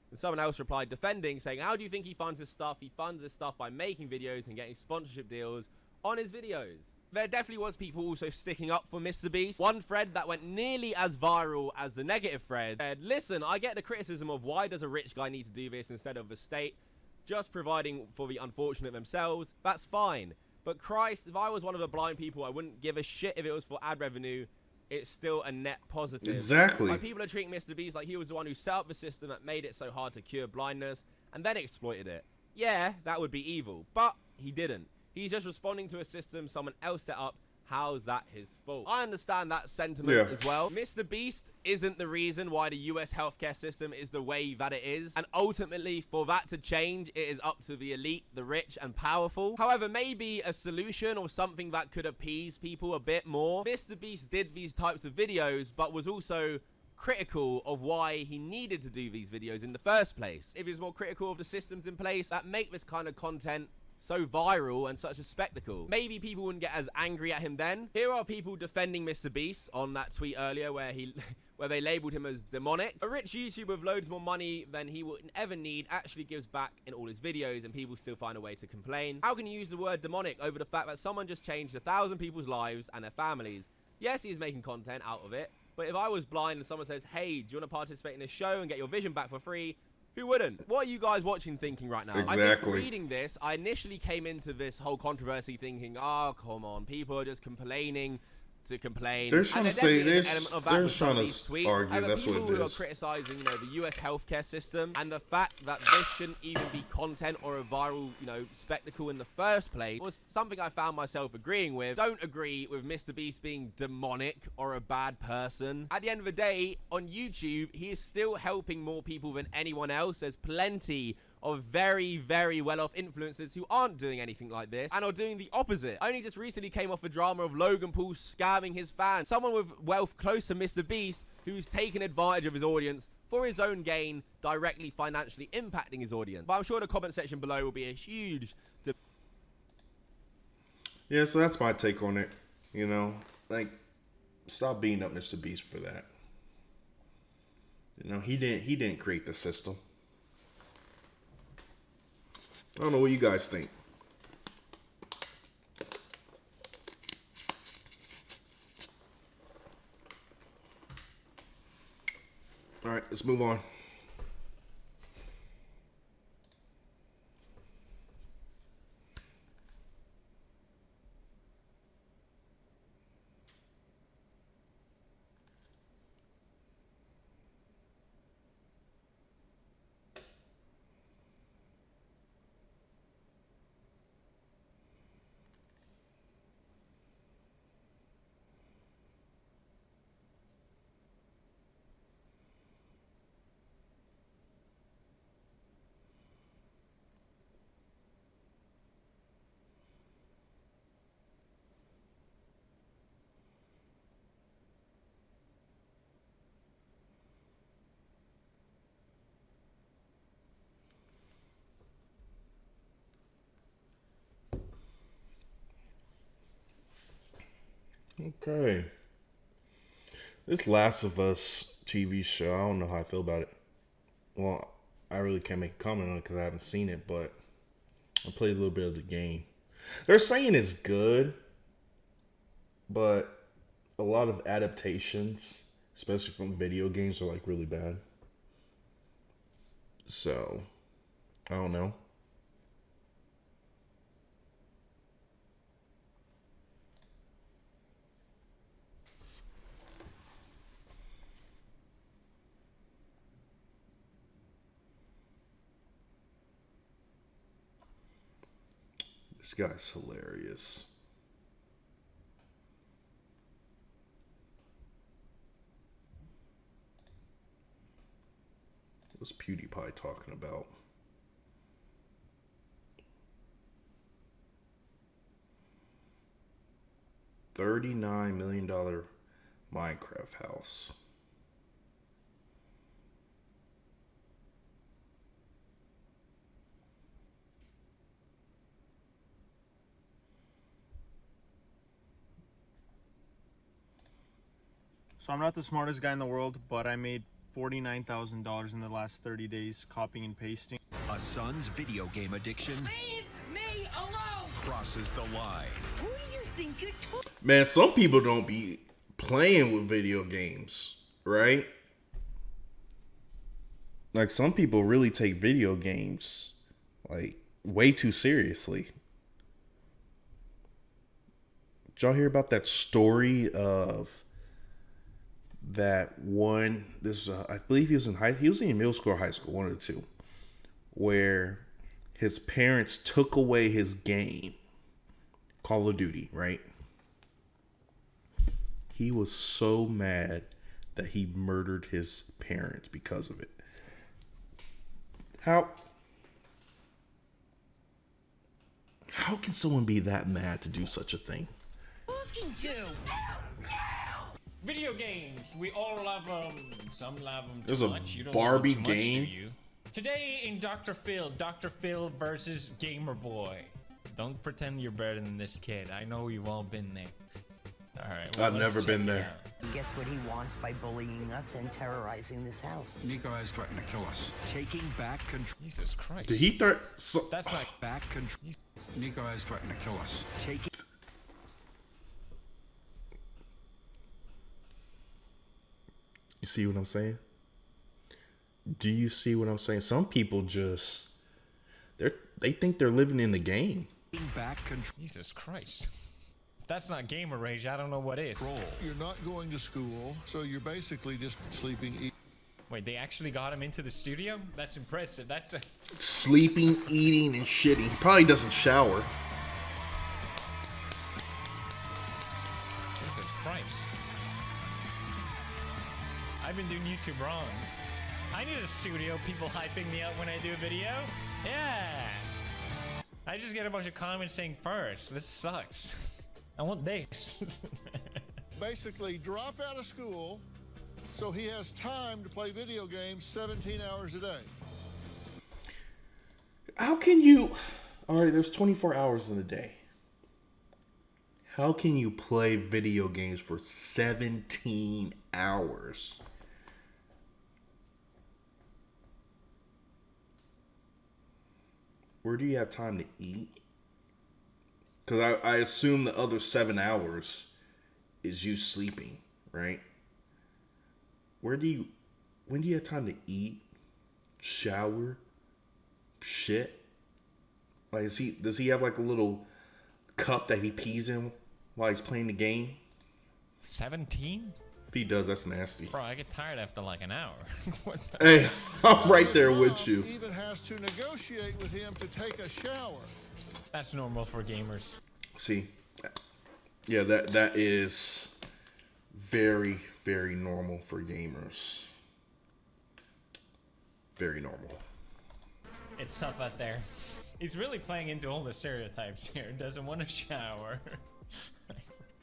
And someone else replied defending, saying, how do you think he funds his stuff? He funds his stuff by making videos and getting sponsorship deals on his videos. There definitely was people also sticking up for Mr. Beast. One thread that went nearly as viral as the negative thread said, listen, I get the criticism of why does a rich guy need to do this instead of the state just providing for the unfortunate themselves. That's fine. But Christ, if I was one of the blind people, I wouldn't give a shit if it was for ad revenue. It's still a net positive. Exactly. Like, people are treating Mr. Beast like he was the one who set up the system that made it so hard to cure blindness and then exploited it. Yeah, that would be evil, but he didn't. He's just responding to a system someone else set up. How's that his fault? I understand that sentiment as well. Mr. Beast isn't the reason why the US healthcare system is the way that it is. And ultimately, for that to change, it is up to the elite, the rich, and powerful. However, maybe a solution or something that could appease people a bit more. Mr. Beast did these types of videos, but was also critical of why he needed to do these videos in the first place. If he was more critical of the systems in place that make this kind of content so viral and such a spectacle, maybe people wouldn't get as angry at him then. Here are people defending Mr. Beast on that tweet earlier where they labeled him as demonic. A rich YouTuber with loads more money than he would ever need actually gives back in all his videos, and people still find a way to complain. How can you use the word demonic over the fact that someone just changed 1,000 people's lives and their families? Yes, he's making content out of it, but if I was blind and someone says, hey, do you want to participate in this show and get your vision back for free? Who wouldn't? What are you guys watching thinking right now? Exactly. I think reading this, I initially came into this whole controversy thinking, oh, come on, people are just complaining to complain. They're trying to say this. They're trying to tweets. argue. That's what it people who are is. criticizing, you know, the US healthcare system and the fact that this shouldn't even be content or a viral, you know, spectacle in the first place was something I found myself agreeing with. Don't agree with Mr. Beast being demonic or a bad person. At the end of the day, on YouTube, he is still helping more people than anyone else. There's plenty of very, very well-off influencers who aren't doing anything like this and are doing the opposite. I only just recently came off a drama of Logan Paul scamming his fans. Someone with wealth close to Mr. Beast who's taken advantage of his audience for his own gain, directly financially impacting his audience. But I'm sure the comment section below will be a huge Yeah, so that's my take on it. You know, like, stop beating up Mr. Beast for that. You know, he didn't create the system. I don't know what you guys think. All right, let's move on. Okay. This Last of Us TV show, I don't know how I feel about it. Well, I really can't make a comment on it because I haven't seen it, but I played a little bit of the game. They're saying it's good, but a lot of adaptations, especially from video games, are like really bad. So, I don't know. This guy's hilarious. What's PewDiePie talking about? $39 million Minecraft house. So I'm not the smartest guy in the world, but I made $49,000 in the last 30 days copying and pasting. A son's video game addiction Leave me alone! crosses the line. Who do you think you're talking? Man, some people don't be playing with video games, right? Like, some people really take video games, like, way too seriously. Did y'all hear about that story of that one? This I believe he was in middle school or high school, one of the two, where his parents took away his game, Call of Duty, right? He was so mad that he murdered his parents because of it. How can someone be that mad to do such a thing? Video games, we all love them. Some love them too There's a much. You don't Barbie love them too game? much, do you? Today in Dr. Phil versus Gamer Boy. Don't pretend you're better than this kid. I know you've all been there. All right. I've never been there. He gets what he wants by bullying us and terrorizing this house. Nico has threatened to kill us. Taking back control. Jesus Christ. Did he That's not back control. Nico has threatened to kill us. Taking. You see what I'm saying? Do you see what I'm saying? Some people just they think they're living in the game. Back control. Jesus Christ. If that's not gamer rage, I don't know what is. You're not going to school, so you're basically just sleeping, eating. Wait, they actually got him into the studio? That's impressive. That's a Sleeping, eating, and shitting. He probably doesn't shower. Jesus Christ. I've been doing YouTube wrong. I need a studio, people hyping me up when I do a video. Yeah. I just get a bunch of comments saying first. This sucks. I want this. Basically, drop out of school so he has time to play video games 17 hours a day. How can you... Alright, there's 24 hours in a day. How can you play video games for 17 hours? where do you have time to eat? Because I assume the other 7 hours is you sleeping, right? When do you have time to eat, shower, shit? Like, does he have like a little cup that he pees in while he's playing the game? 17? If he does, that's nasty. Bro, I get tired after like an hour. Hey, I'm right there with you. Even has to negotiate with him to take a shower. That's normal for gamers. See, yeah, that is very, very normal for gamers. Very normal. It's tough out there. He's really playing into all the stereotypes here. Doesn't want to shower.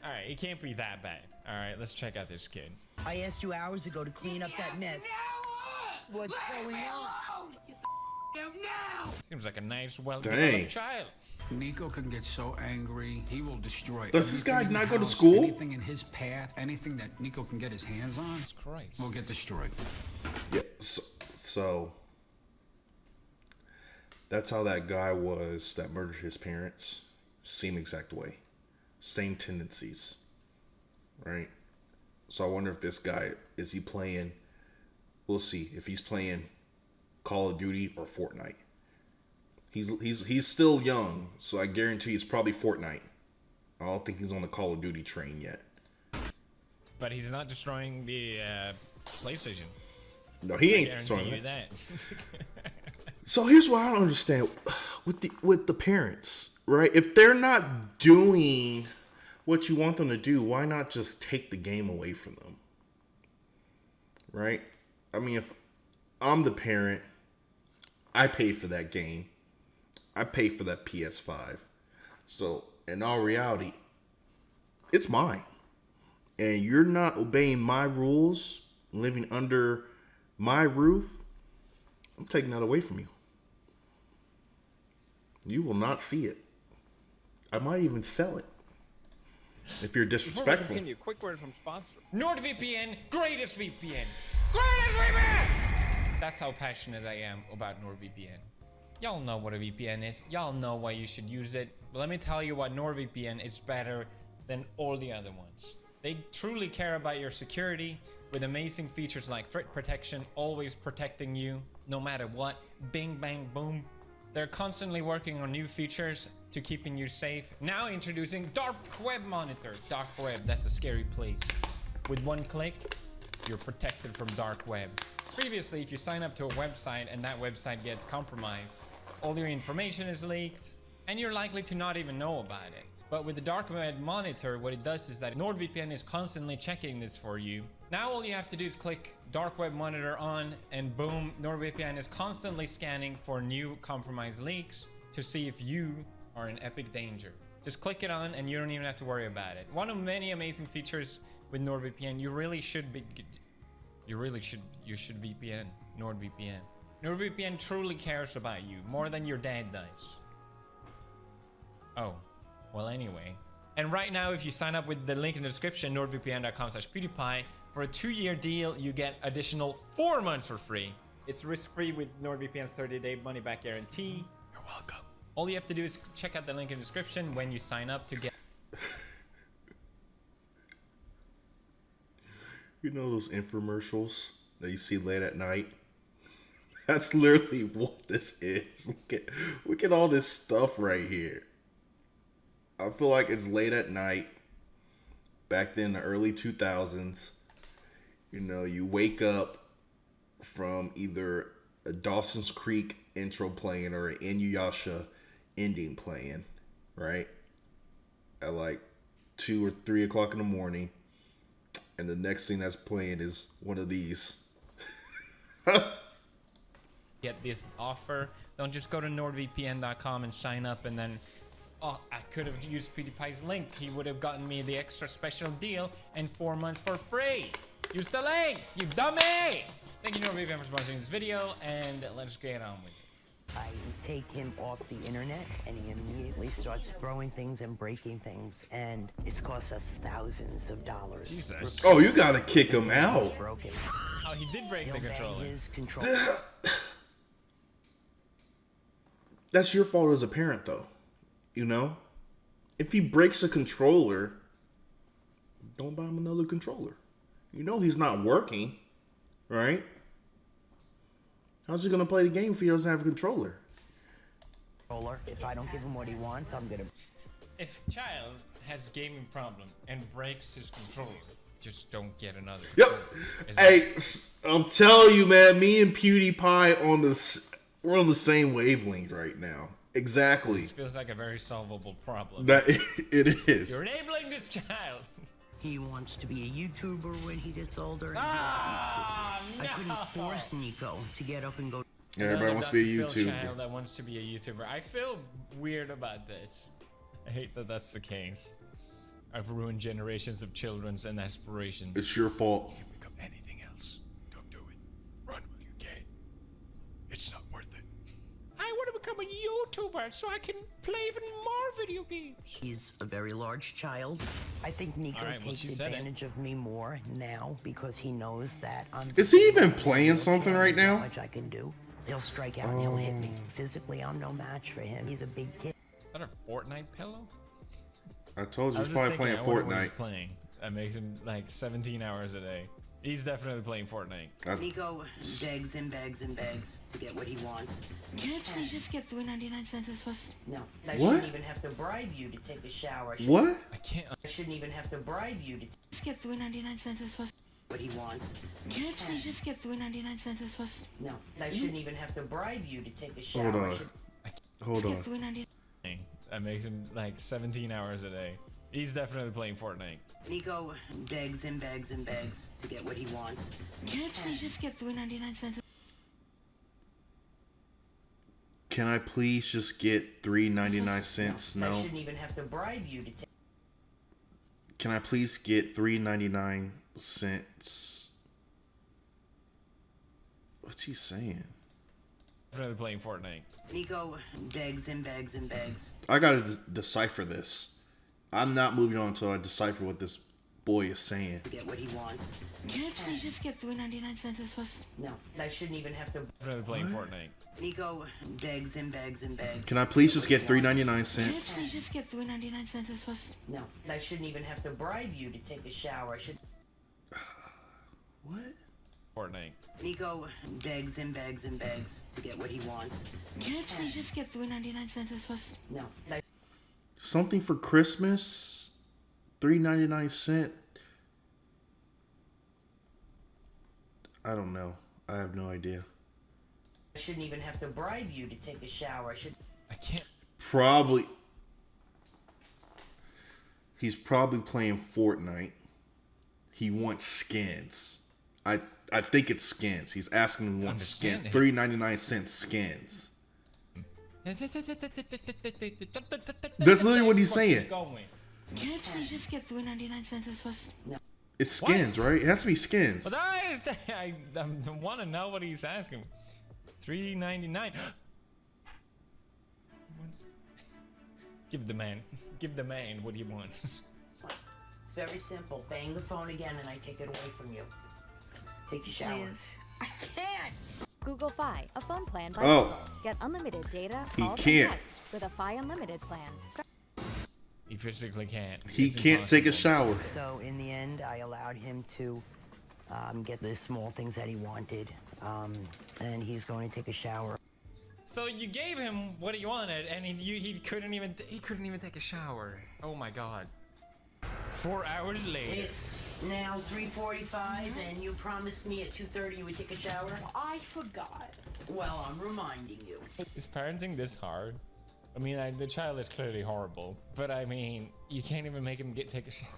Alright, it can't be that bad. Alright, let's check out this kid. I asked you hours ago to clean up that mess. What's going on? Seems like a nice, Dang. well-developed child. Nico can get so angry, he will destroy. Does this guy everything in not the go to house, school? Anything in his path, anything that Nico can get his hands on, Christ, will get destroyed. Yeah, so that's how that guy was that murdered his parents. Same exact way. Same tendencies. Right? So I wonder if this guy, is he playing, we'll see if he's playing Call of Duty or Fortnite. He's still young, so I guarantee it's probably Fortnite. I don't think he's on the Call of Duty train yet. But he's not destroying the PlayStation. No, he ain't guarantee destroying you it. that. So here's what I don't understand with the parents, right? If they're not doing what you want them to do, why not just take the game away from them? Right? I mean, if I'm the parent, I pay for that game. I pay for that PS5. So, in all reality, it's mine. And you're not obeying my rules, living under my roof, I'm taking that away from you. You will not see it. I might even sell it if you're disrespectful. Before we continue, quick word from sponsor. NordVPN, greatest VPN. Greatest VPN! That's how passionate I am about NordVPN. Y'all know what a VPN is. Y'all know why you should use it. But let me tell you why NordVPN is better than all the other ones. They truly care about your security with amazing features like threat protection, always protecting you no matter what. Bing, bang, boom. They're constantly working on new features to keeping you safe. Now introducing Dark Web Monitor. Dark web, that's a scary place. With one click, you're protected from dark web. Previously, if you sign up to a website and that website gets compromised, all your information is leaked and you're likely to not even know about it. But with the Dark Web Monitor, what it does is that NordVPN is constantly checking this for you. Now all you have to do is click Dark Web Monitor on and boom, NordVPN is constantly scanning for new compromised leaks to see if you are in epic danger. Just click it on and you don't even have to worry about it. One of many amazing features with NordVPN, you should VPN, NordVPN. NordVPN truly cares about you more than your dad does. Oh, well anyway. And right now, if you sign up with the link in the description, nordvpn.com/pewdiepie, for a 2-year deal, you get additional 4 months for free. It's risk-free with NordVPN's 30-day money-back guarantee. You're welcome. All you have to do is check out the link in the description when you sign up to get... You know those infomercials that you see late at night? That's literally what this is. Look at all this stuff right here. I feel like it's late at night. Back then, the early 2000s. You know, you wake up from either a Dawson's Creek intro playing or an Inuyasha ending playing, right? At like 2 or 3 o'clock in the morning. And the next thing that's playing is one of these. Get this offer. Don't just go to nordvpn.com and sign up and then, oh, I could have used PewDiePie's link. He would have gotten me the extra special deal and 4 months for free. Use the link, you dummy! Thank you, NordVPN, for sponsoring this video, and let's get on with it. I take him off the internet and he immediately starts throwing things and breaking things, and it's cost us thousands of dollars. Jesus. Oh, you gotta kick him out. Broken. Oh, he did break the controller. That's your fault as a parent, though. You know? If he breaks a controller, don't buy him another controller. You know he's not working, right? How's he gonna play the game if he doesn't have a controller? If I don't give him what he wants, I'm gonna... If child has gaming problem and breaks his controller, just don't get another. Yep. Is Hey, I'm telling you, man. Me and PewDiePie we're on the same wavelength right now. Exactly. This feels like a very solvable problem. That it is. You're enabling this child. He wants to be a YouTuber when he gets older. And Ah, I couldn't force Nico to get up and go. Yeah, everybody wants to be a Another Dr. Phil YouTuber. child that wants to be a YouTuber. I feel weird about this. I hate that that's the case. I've ruined generations of children's and aspirations. It's your fault. You can become anything else. Don't do it. Run while you can. It's not worth it. I want to become a YouTuber so I can play even more video games. He's a very large child. I think Nico All right, well, takes she said it. advantage of me more now because he knows that I'm... Is he even playing something right There's not now? much I can do. He'll strike out and he'll hit me. Physically, I'm no match for him. He's a big kid. Is that a Fortnite pillow? I told you I he's was probably just playing thinking, I wonder what he's Fortnite. playing. That makes him like 17 hours a day. He's definitely playing Fortnite. Nico begs and begs and begs to get what he wants. Can I please just get 3.99 cents first? No, I What? shouldn't even have to bribe you to take a shower. What? I can't. I shouldn't even have to bribe you to Just get 3.99 cents first. what he wants. Can I please just get 3.99 cents first? No, I shouldn't even have to bribe you to take a shower. Hold on. Hold Get on. 3.99. That makes him like 17 hours a day. He's definitely playing Fortnite. Nico begs and begs and begs to get what he wants. Can I please just get 3.99 cents? Can I please just get 3.99 cents? I No. shouldn't even have to bribe you to take. Can I please get 3.99 cents? What's he saying? Definitely playing Fortnite. Nico begs and begs and begs. I gotta decipher this. I'm not moving on until I decipher what this boy is saying. To get what he wants. Can I please just get 3.99 cents first? No, I shouldn't even have to. Definitely playing Fortnite. Nico begs and begs and begs. Can I please just get 3.99 Can I cents? please just get 3.99 cents first? No, I shouldn't even have to bribe you to take a shower. I should. What? Fortnite. Nico begs and begs and begs to get what he wants. Can I please just get 3.99 cents first? No, I Something for Christmas? 3.99 cent? I don't know. I have no idea. shouldn't even have to bribe you to take a shower. I should. I can't. Probably. He's probably playing Fortnite. He wants skins. I think it's skins. He's asking him wants skins. 3.99 cents skins. That's literally what he's saying. Can I please just get 3.99 cents first? No. It's skins, right? It has to be skins. Well, I want to know what he's asking. $3.99. Give the man what he wants. It's very simple. Bang the phone again and I take it away from you. Take your shower. Please. I can't. Google Fi, a phone plan by Oh. Google. Get unlimited data, He calls, can't. and texts with a Fi Unlimited plan. He physically can't. He It's can't take a impossible. shower. So in the end, I allowed him to get the small things that he wanted, and he's going to take a shower. So you gave him what he wanted, and he couldn't even take a shower. Oh my god. 4 hours later. It's now 3:45, and you promised me at 2:30 you would take a shower. I forgot. Well, I'm reminding you. Is parenting this hard? I mean, the child is clearly horrible, but I mean, you can't even make him take a shower.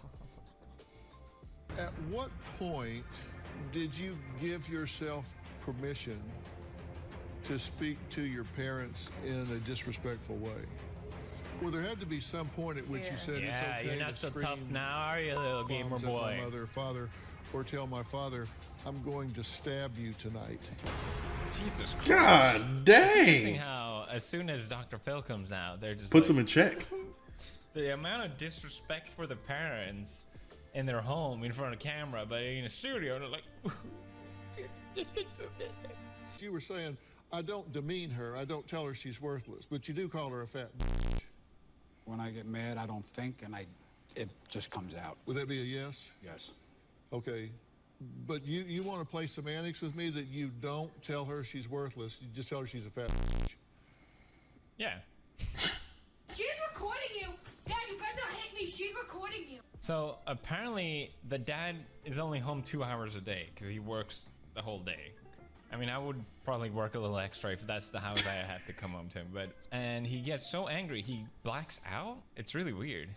At what point did you give yourself permission to speak to your parents in a disrespectful way? Well, there had to be some point at which you said Yeah, it's okay you're not to so scream tough now, are you, little gamer bombs at boy? my mother or father, or tell my father, I'm going to stab you tonight. Jesus Christ. God It's interesting dang. how as soon as Dr. Phil comes out, they're just Puts like, him in check. the amount of disrespect for the parents in their home in front of camera, but in a studio, they're like. You were saying, I don't demean her. I don't tell her she's worthless, but you do call her a fat. When I get mad, I don't think, and it just comes out. Would that be a yes? Yes. Okay. But you want to play semantics with me that you don't tell her she's worthless. You just tell her she's a fat. Yeah. She's recording you! Dad, you better not hit me! She's recording you! So apparently the dad is only home 2 hours a day because he works the whole day. I mean, I would probably work a little extra if that's the house I had to come home to, and he gets so angry, he blacks out. It's really weird.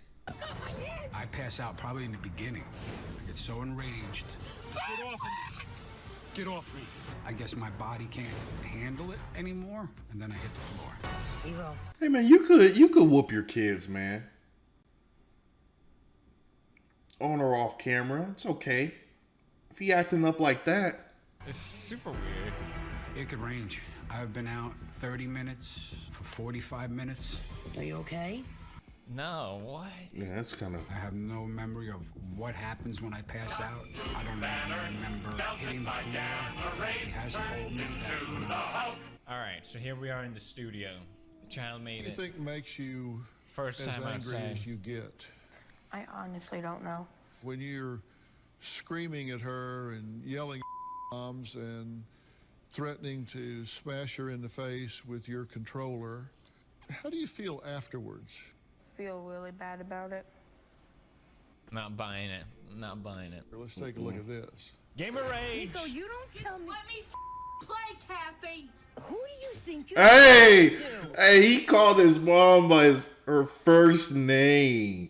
I pass out probably in the beginning. I get so enraged. Get off of me! Get off me! I guess my body can't handle it anymore, and then I hit the floor. Evo. Hey man, you could whoop your kids, man. On or off camera, it's okay. If he acting up like that, it's super weird. It could range. I've been out 30 minutes for 45 minutes. Are you okay? No, what? Yeah, that's kind of. I have no memory of what happens when I pass out. I don't even remember hitting the floor. He hasn't told me that when All right, so here we are in the studio. The child made What do you think makes you First as time angry outside. as you get? I honestly don't know. When you're screaming at her and yelling at moms and threatening to smash her in the face with your controller, how do you feel afterwards? Feel really bad about it. Not buying it. Not buying it. Let's take a look at this. Gamer Rage! Nico, you don't tell me. Let me play, Kathy. Who do you think you Hey, hey, he called his mom by her first name.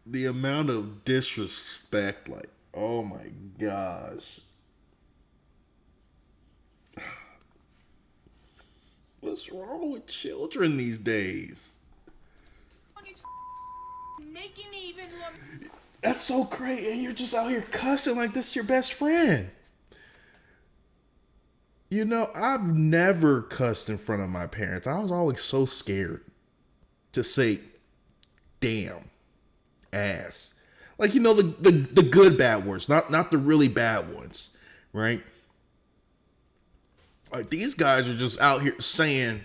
The amount of disrespect, like, oh my gosh. What's wrong with children these days? Making me even look. That's so great, and you're just out here cussing like this your best friend. You know, I've never cussed in front of my parents. I was always so scared to say, damn, ass. Like, you know, the good bad words, not the really bad ones, right? Like, these guys are just out here saying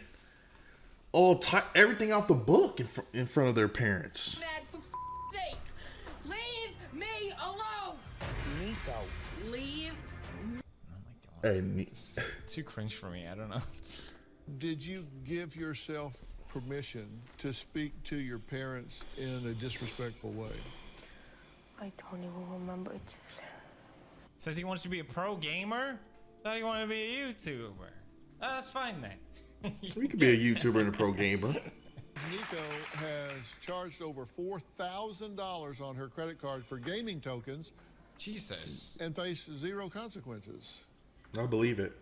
everything out the book in front of their parents. Mad for sake. Leave me alone. Nico. Leave. Hey, It's too cringe for me. I don't know. Did you give yourself permission to speak to your parents in a disrespectful way? I don't even remember. It's... Says he wants to be a pro gamer? Thought he wanted to be a YouTuber. Oh, that's fine then. We could be a YouTuber and a pro gamer. Nico has charged over $4,000 on her credit card for gaming tokens. Jesus. And faced zero consequences. I believe it.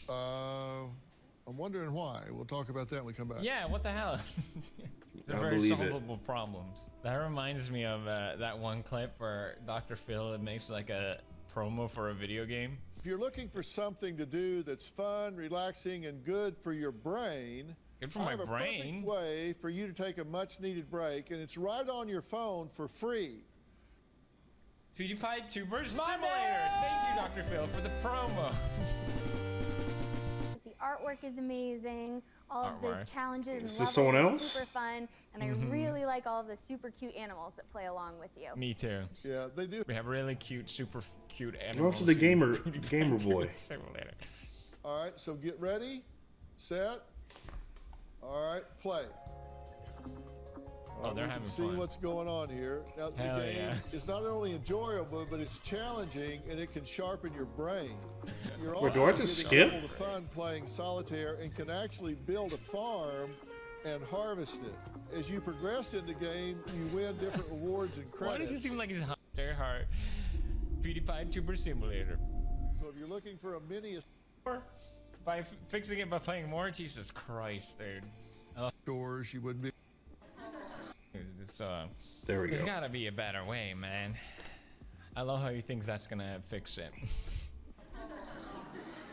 I'm wondering why. We'll talk about that when we come back. Yeah, what the hell? They're I very believe it. solvable problems. That reminds me of that one clip where Dr. Phil makes like a promo for a video game. If you're looking for something to do that's fun, relaxing, and good for your brain, Good for I my have a brain. perfect way for you to take a much-needed break, and it's right on your phone for free. PewDiePie Tuber Simulator. Thank you, Dr. Phil, for the promo. The artwork is amazing. All of Artwork. the challenges and Is this levels someone are else? super fun, and I really like all of the super cute animals that play along with you. Me too. Yeah, they do. We have really cute, super cute Go animals. to the in gamer PewDiePie boy. Tuber Simulator. All right, so get ready, set. All right, play. Oh, they're we having can see fun. what's going on here. Now, the Hell game yeah. is not only enjoyable, but it's challenging, and it can sharpen your brain. You're Wait, also do I just getting skip? double the fun playing solitaire and can actually build a farm and harvest it. As you progress in the game, you win different rewards and Why credits. does it seem like he's Hunter Heart? PewDiePie Tuber Simulator. So if you're looking for a mini By fixing it by playing more? Jesus Christ, dude. stores, you wouldn't be. It's, There we There's go. gotta be a better way, man. I love how he thinks that's gonna fix it.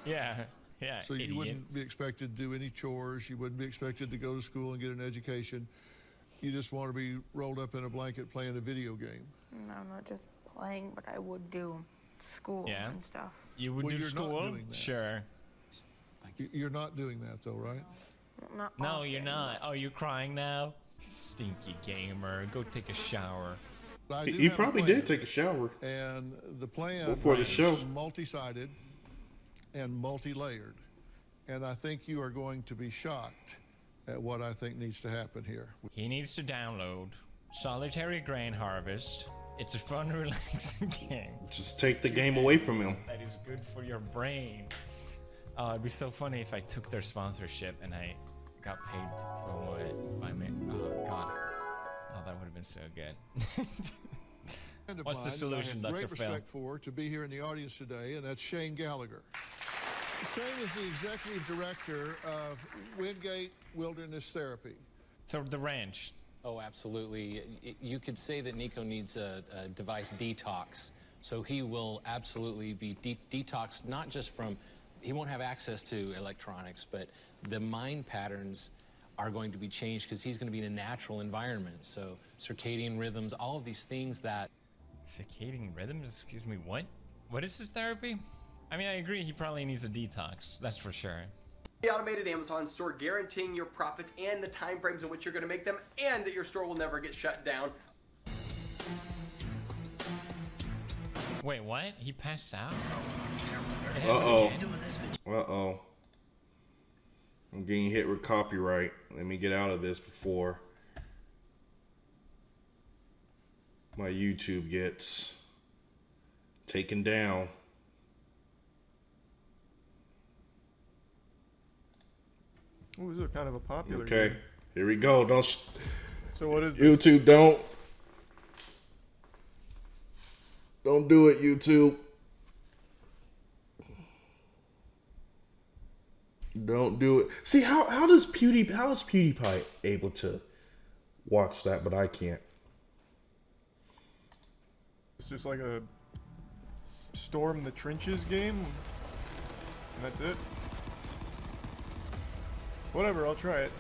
Yeah, yeah. So idiot. you wouldn't be expected to do any chores. You wouldn't be expected to go to school and get an education. You just want to be rolled up in a blanket playing a video game. No, not just playing, but I would do school Yeah. and stuff. You would Well, do you're not school? doing that. Sure. You're not doing that, though, right? No, you're not. Oh, you're crying now? Stinky gamer. Go take a shower. He probably did take a shower. And the plan before the show. is multi-sided and multi-layered. And I think you are going to be shocked at what I think needs to happen here. He needs to download Solitary Grain Harvest. It's a fun, relaxing game. Just take the game away from him. That is good for your brain. Oh, it'd be so funny if I took their sponsorship and I got paid to promote it by me. Oh, God. Oh, that would have been so good. What's the solution, I have Dr. great Phil? respect for to be here in the audience today, and that's Shane Gallagher. Shane is the executive director of Wingate Wilderness Therapy. So the ranch. Oh, absolutely. You could say that Nico needs a device detox. So he will absolutely be detoxed, not just from, he won't have access to electronics, but the mind patterns are going to be changed because he's going to be in a natural environment. So circadian rhythms, all of these things that... Circadian rhythms? Excuse me, what? What is his therapy? I mean, I agree he probably needs a detox, that's for sure. The automated Amazon store, guaranteeing your profits and the time frames in which you're going to make them, and that your store will never get shut down. Wait, what? He passed out? Uh-oh. Uh-oh. I'm getting hit with copyright. Let me get out of this before my YouTube gets taken down. Ooh, this is kind of a popular Okay, game. here we go. Don't. So what is this? YouTube? Don't do it, YouTube. Don't do it. See how is PewDiePie able to watch that, but I can't? It's just like a storm the trenches game, and that's it. Whatever, I'll try it.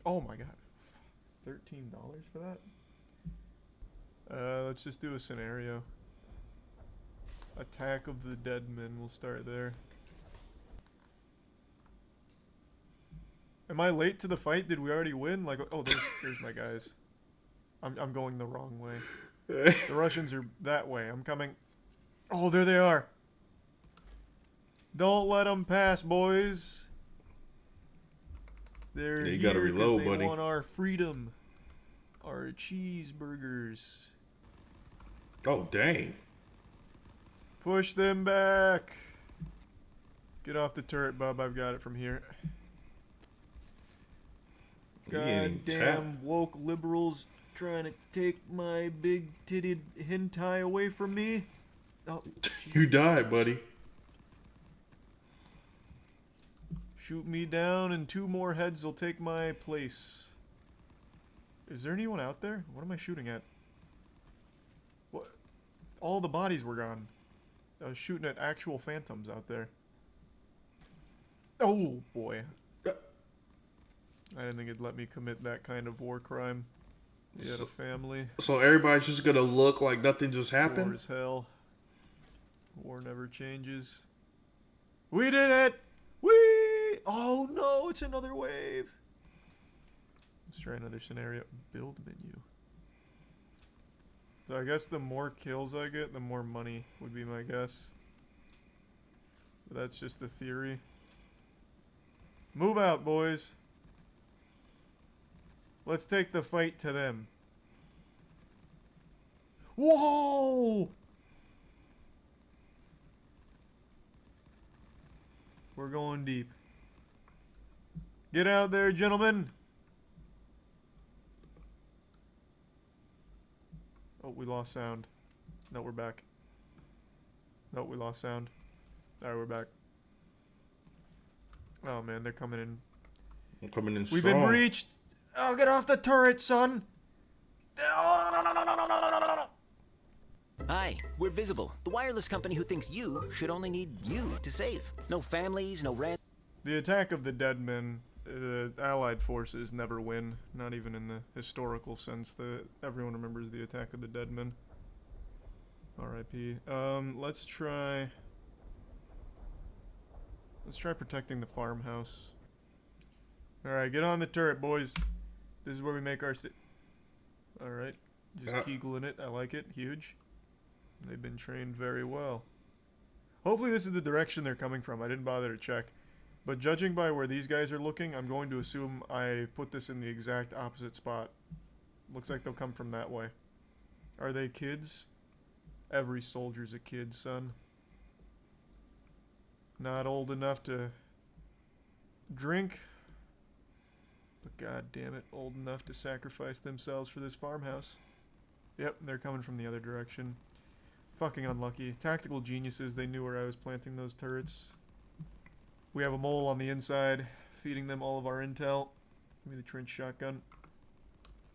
Oh my god. $13 for that? Let's just do a scenario. Attack of the Dead Men, we'll start there. Am I late to the fight? Did we already win? Like, oh, there's my guys. I'm going the wrong way. The Russians are that way. I'm coming. Oh, there they are. Don't let them pass, boys. They're Yeah, you gotta here 'cause reload, they buddy. want our freedom, our cheeseburgers. Oh, dang. Push them back. Get off the turret, bub. I've got it from here. getting Goddamn woke liberals trying to take my big titted hentai away from me. Oh, You died, buddy. shoot me down and 2 more heads will take my place. Is there anyone out there? What am I shooting at? What? All the bodies were gone. I was shooting at actual phantoms out there. Oh boy. I didn't think it'd let me commit that kind of war crime. He had a family. So everybody's just gonna look like nothing just War happened? is hell. War never changes. We did it! Whee! Oh no, it's another wave. Let's try another scenario. Build menu. So I guess the more kills I get, the more money would be my guess. But that's just a theory. Move out, boys. Let's take the fight to them. Whoa! We're going deep. Get out there, gentlemen. Oh, we lost sound. No, we're back. No, we lost sound. Alright, we're back. Oh man, they're coming in. I'm coming in We've strong. been breached. Oh, get off the turret, son. Hi, we're Visible, the wireless company who thinks you should only need you to save. No families, no rent. The attack of the dead men, the Allied forces never win. Not even in the historical sense that everyone remembers the attack of the dead men. R.I.P. Let's try. Let's try protecting the farmhouse. Alright, get on the turret, boys. This is where we make our Alright. Just keegling it. I like it. Huge. They've been trained very well. Hopefully this is the direction they're coming from. I didn't bother to check. But judging by where these guys are looking, I'm going to assume I put this in the exact opposite spot. Looks like they'll come from that way. Are they kids? Every soldier's a kid, son. Not old enough to drink, but god damn it, old enough to sacrifice themselves for this farmhouse. Yep, they're coming from the other direction. Fucking unlucky. Tactical geniuses, they knew where I was planting those turrets. We have a mole on the inside, feeding them all of our intel. Give me the trench shotgun.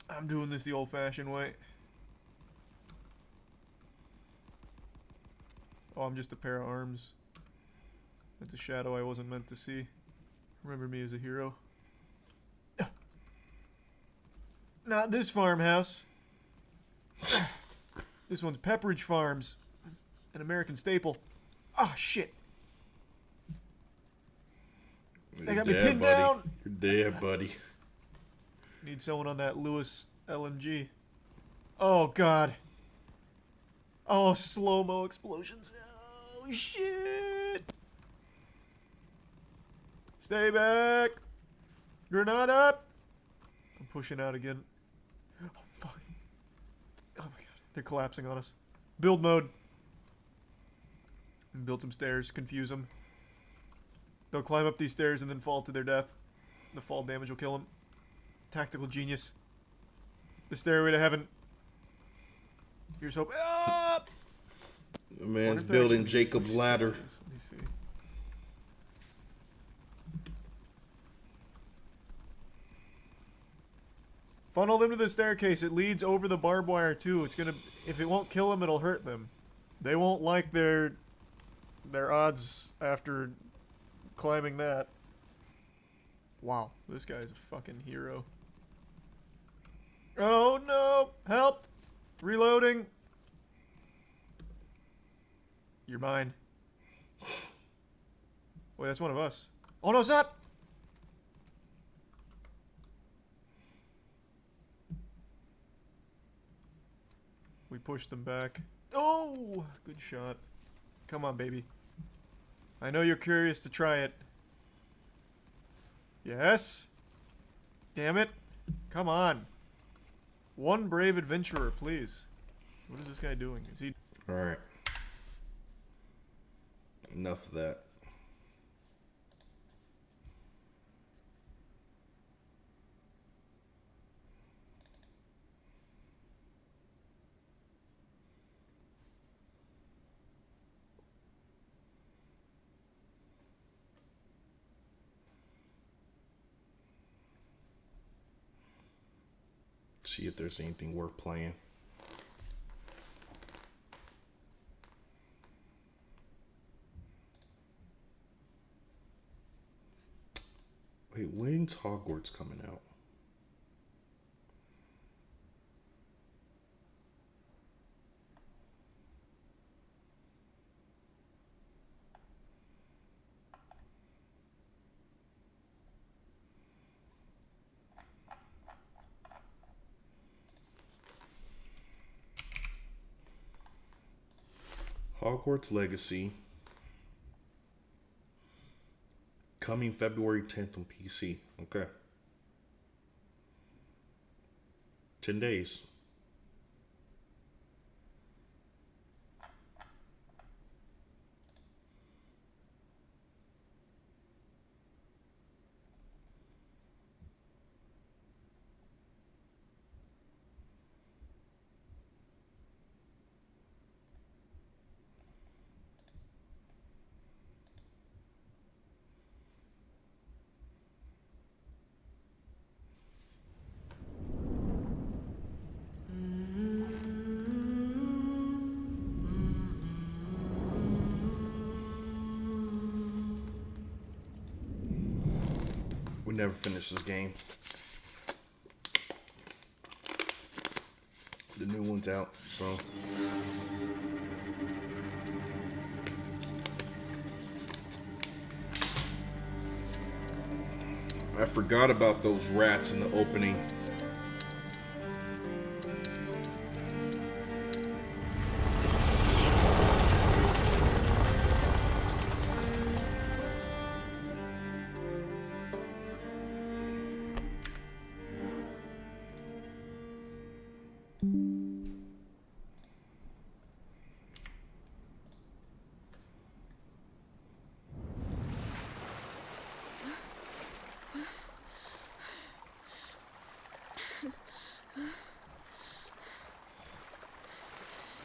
I'm doing this the old-fashioned way. Oh, I'm just a pair of arms. That's a shadow I wasn't meant to see. Remember me as a hero. Not this farmhouse. This one's Pepperidge Farms. An American staple. Oh, shit. They got me pinned down. You're dead, buddy. Need someone on that Lewis LMG. Oh, God. Oh, slow-mo explosions. Oh, shit. Stay back. Grenade up. I'm pushing out again. Oh, fuck. Oh, my God. They're collapsing on us. Build mode. Build some stairs. Confuse them. They'll climb up these stairs and then fall to their death. The fall damage will kill them. Tactical genius. The stairway to heaven. Here's hope. Ah! The man's building Jacob's ladder. Let me see. Funnel them to the staircase. It leads over the barbed wire too. It's gonna. If it won't kill them, it'll hurt them. They won't like their odds after climbing that. Wow, this guy's a fucking hero. Oh no! Help! Reloading. You're mine. Wait, that's one of us. Oh no, it's not! We pushed them back. Oh! Good shot. Come on, baby. I know you're curious to try it. Yes? Damn it. Come on. One brave adventurer, please. What is this guy doing? Is he... Alright. Enough of that. See if there's anything worth playing. Wait, when's Hogwarts coming out? Hogwarts Legacy. Coming February 10th on PC. Okay. 10 days. We never finish this game. The new one's out, so. I forgot about those rats in the opening.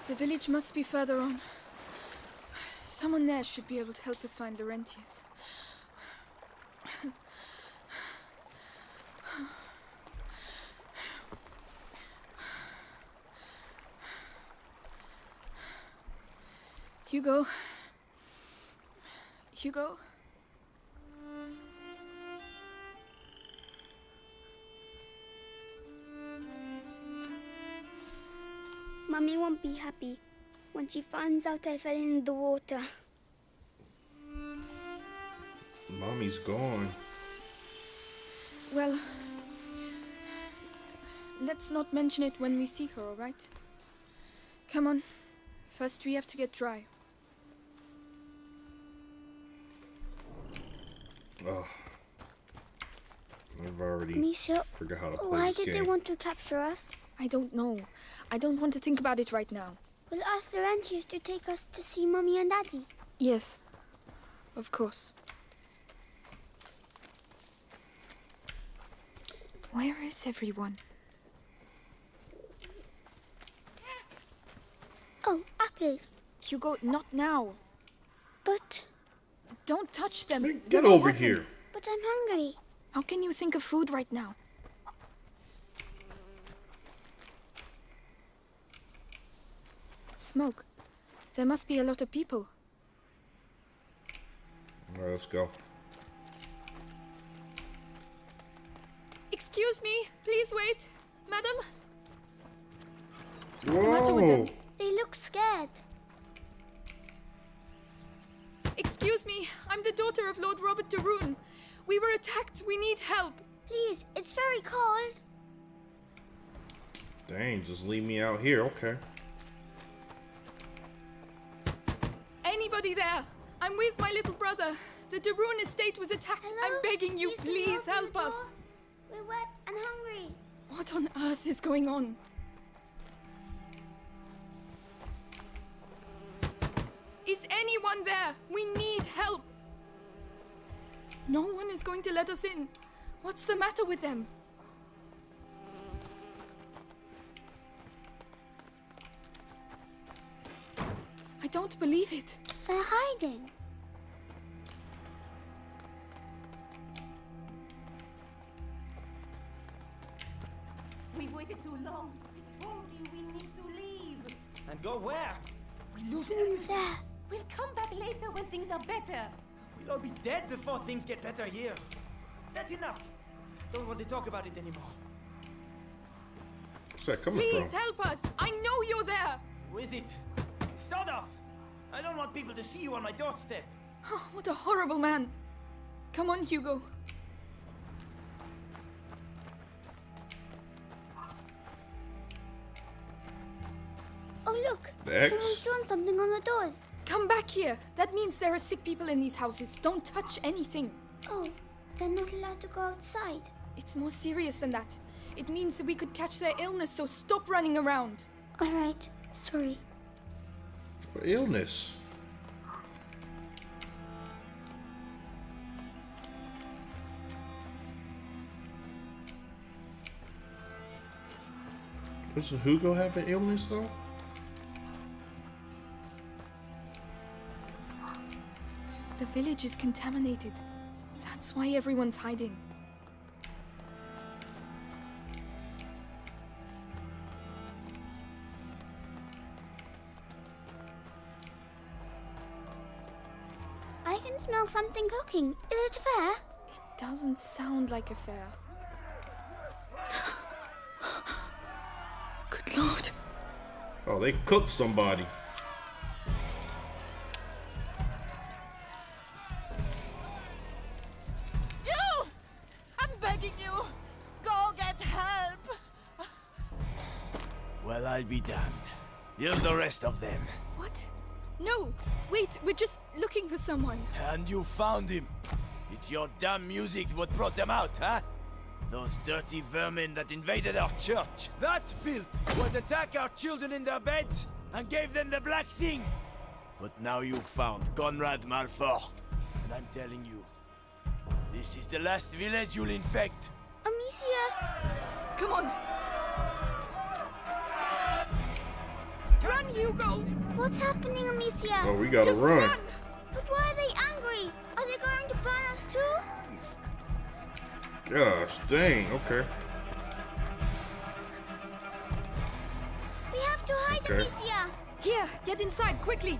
The village must be further on. Someone there should be able to help us find Laurentius. Hugo. Hugo. Mummy won't be happy when she finds out I fell in the water. Mommy's gone. Well, let's not mention it when we see her, all right? Come on. First we have to get dry. Oh, I've already Misha, forgot how to play why this did game. they want to capture us? I don't know. I don't want to think about it right now. We'll ask Laurentius to take us to see Mummy and Daddy. Yes, of course. Where is everyone? Oh, apples. Hugo, not now. But... Don't touch them. Get They're over rotten. here. But I'm hungry. How can you think of food right now? Smoke. There must be a lot of people. All right, let's go. Excuse me, please wait. Madam? What's the matter with them? They look scared. Excuse me, I'm the daughter of Lord Robert de Rune. We were attacked. We need help. Please, it's very cold. Dang, just leave me out here. Okay. Anybody there? I'm with my little brother. The de Rune estate was attacked. Hello? I'm begging you, please help us. We're wet and hungry. What on earth is going on? Is anyone there? We need help. No one is going to let us in. What's the matter with them? I don't believe it. They're hiding. We waited too long. We told you we need to leave. And go where? We lose Someone's everything. there. We'll come back later when things are better. We'll all be dead before things get better here. That's enough. Don't want to talk about it anymore. Where's that coming Please from? help us. I know you're there. Who is it? Sod off! I don't want people to see you on my doorstep. Oh, what a horrible man. Come on, Hugo. Oh, look. The X? Someone's drawn something on the doors. Come back here. That means there are sick people in these houses. Don't touch anything. Oh, they're not allowed to go outside. It's more serious than that. It means that we could catch their illness, so stop running around. All right. Sorry. Illness. Doesn't Hugo have an illness though? The village is contaminated. That's why everyone's hiding. I can smell something cooking. Is it fair? It doesn't sound like a fair. Good Lord. Oh, they cooked somebody. You! Well, I'll be damned. Here's the rest of them. What? No, wait, we're just looking for someone. And you found him. It's your damn music what brought them out, huh? Those dirty vermin that invaded our church. That filth would attack our children in their beds and gave them the black thing. But now you found Conrad Malfort. And I'm telling you, this is the last village you'll infect. Amicia! Come on! Run, Hugo! What's happening, Amicia? Oh, we gotta Just run. run. But why are they angry? Are they going to burn us too? Gosh, dang. Okay. We have to hide, Okay. Amicia! Here, get inside, quickly!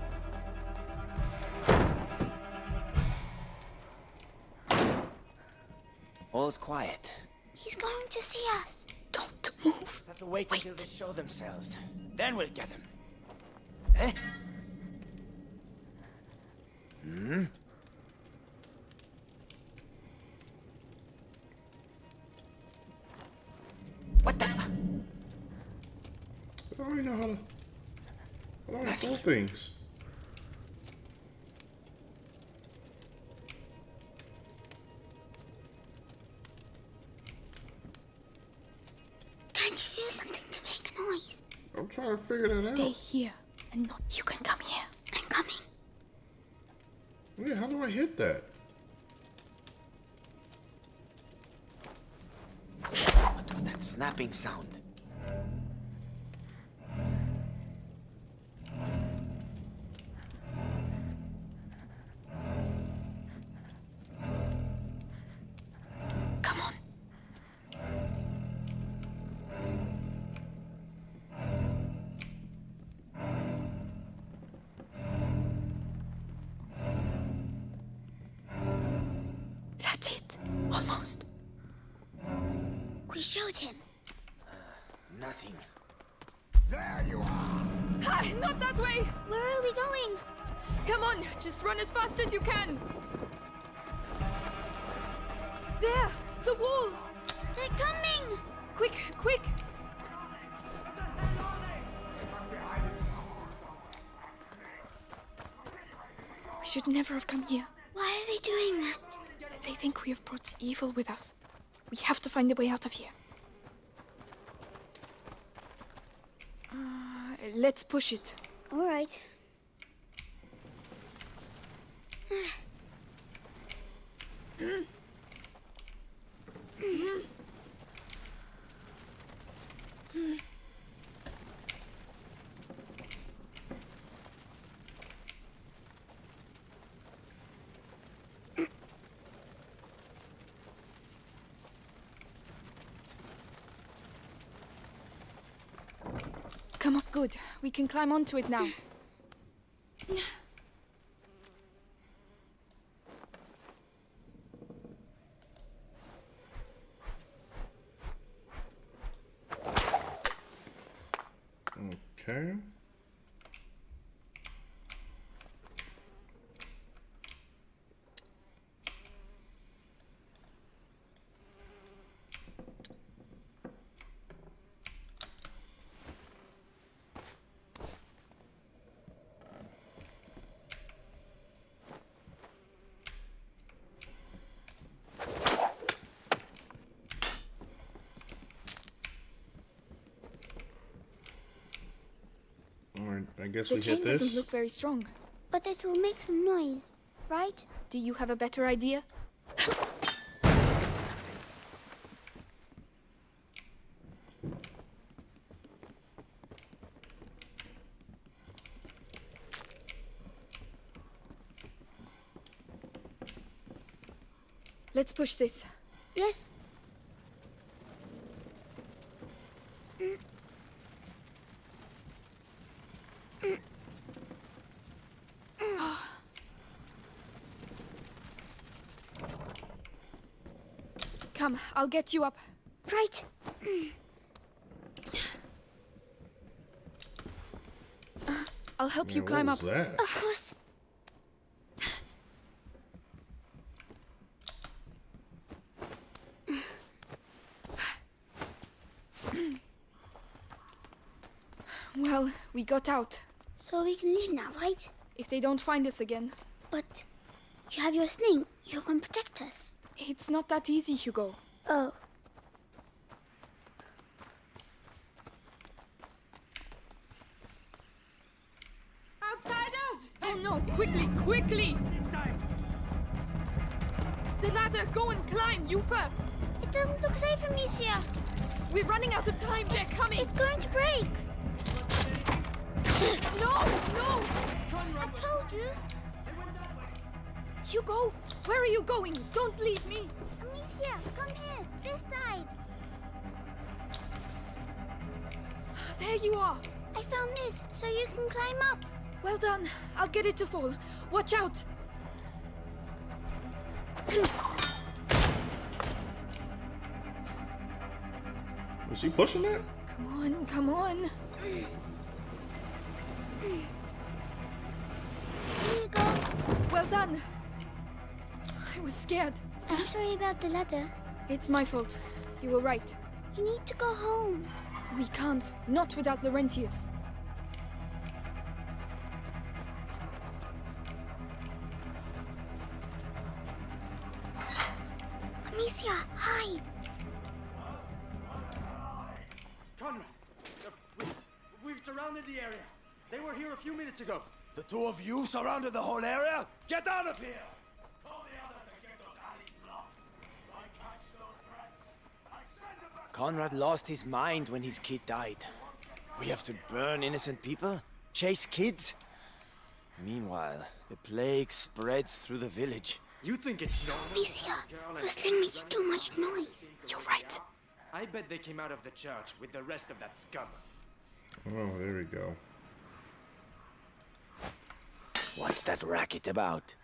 All's quiet. He's going to see us. Don't move. Have to wait until they show themselves. Then we'll get them. Eh? Hmm? What the? I don't even know how to install things. Can't you use something to make a noise? I'm trying to figure that Stay out. here and not. You can come here. I'm coming. Yeah, how do I hit that? What was that snapping sound? Come on. That's it. Almost. We showed him. Nothing. There you are! Ha! Not that way! Where are we going? Come on, just run as fast as you can! There! The wall! They're coming! Quick, quick! We should never have come here. Why are they doing that? They think we have brought evil with us. We have to find a way out of here. Let's push it. All right. Come on, good. We can climb onto it now. Okay. Alright, I guess The we chain hit doesn't this. look very strong. But it will make some noise, right? Do you have a better idea? Let's push this. Yes. Come, I'll get you up. Right. I'll help you Yeah, what climb was up. that? Of course. Well, we got out. So we can leave now, right? If they don't find us again. But you have your sling. You can protect us. It's not that easy, Hugo. Oh. Outsiders! Oh no, quickly, quickly! The ladder, go and climb, you first! It doesn't look safe, Amicia. We're running out of time, they're coming! It's going to break! No, no! I told you! Hugo, where are you going? Don't leave me! Amicia, come here, this side. There you are! I found this, so you can climb up. Well done. I'll get it to fall. Watch out! Was he pushing that? Come on, come on. Here you go. Well done. I was scared. I'm sorry about the ladder. It's my fault. You were right. We need to go home. We can't. Not without Laurentius. Amicia, hide. Conrad, we've surrounded the area. They were here a few minutes ago. The two of you surrounded the whole area? Get out of here! Call the others and get those alleys blocked. I catch those brats. I send them back. Conrad lost his mind when his kid died. We have to burn innocent people? Chase kids? Meanwhile, the plague spreads through the village. You think it's normal? Amicia, your sling makes too much noise. You're right. I bet they came out of the church with the rest of that scum. Oh, there we go. What's that racket about?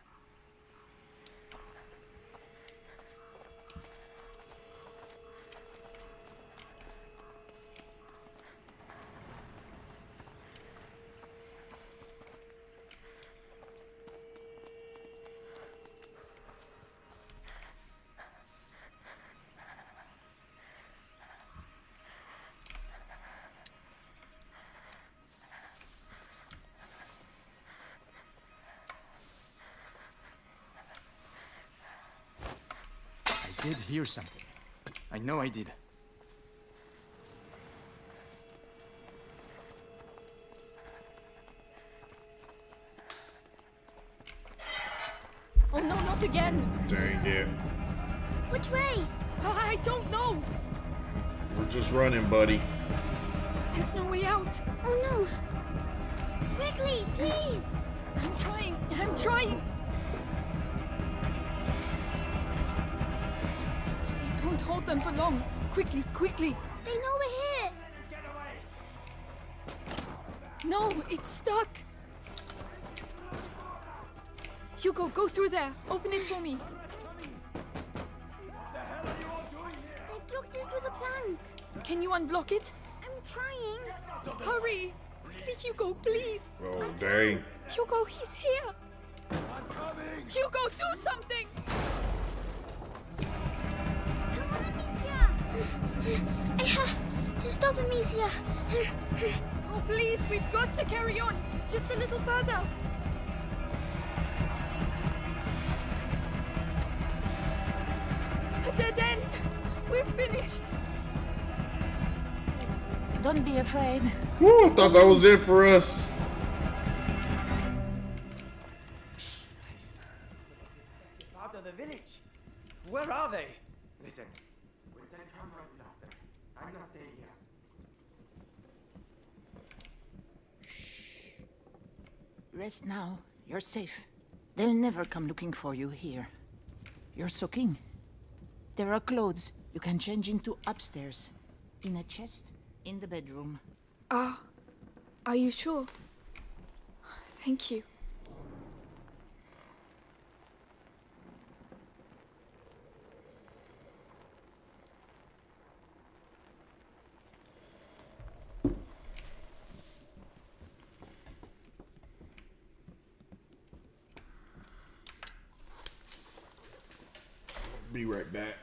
I did hear something. I know I did. Oh no, not again! Dang it. Which way? I don't know! We're just running, buddy. There's no way out! Oh no! Quickly, please! I'm trying, I'm trying! It won't hold them for long. Quickly, quickly! They know we're here! No, it's stuck! Hugo, go through there. Open it for me. I blocked into the plank. Can you unblock it? I'm trying. Hurry! Quickly, Hugo, please! Oh, dang. Hugo, he's here! Hugo, do something! I have to stop Amicia. Oh, please, we've got to carry on. Just a little further. A dead end. We're finished. Don't be afraid. Woo, I thought that was it for us. Out of the village. Where are they? Listen, we'll send Conrad Blaster. I'm not staying here. Rest now. You're safe. They'll never come looking for you here. You're soaking. There are clothes you can change into upstairs. In a chest in the bedroom. Ah, are you sure? Thank you. Be right back.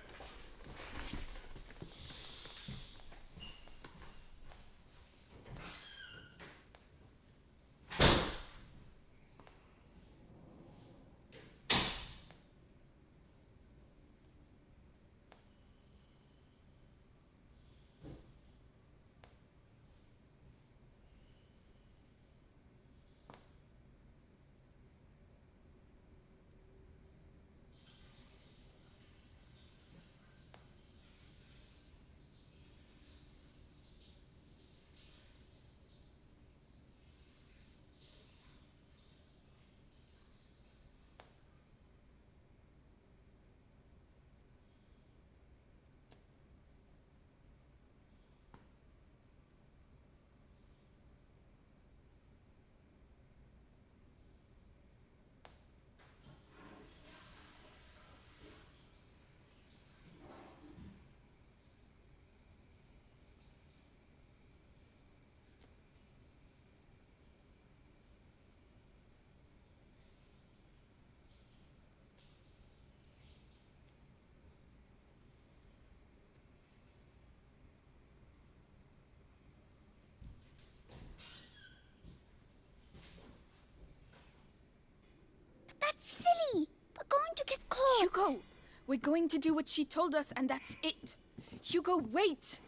That's silly. We're going to get caught. Hugo, we're going to do what she told us, and that's it. Hugo, wait.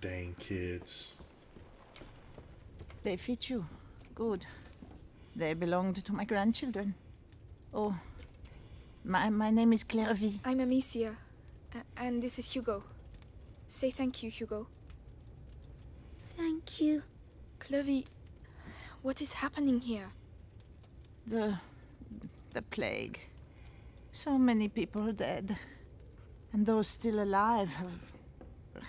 Dang kids. They fit you. Good. They belonged to my grandchildren. Oh, my name is Clairvy. I'm Amicia, and this is Hugo. Say thank you, Hugo. Thank you. Clovey, what is happening here? The plague. So many people dead. And those still alive have...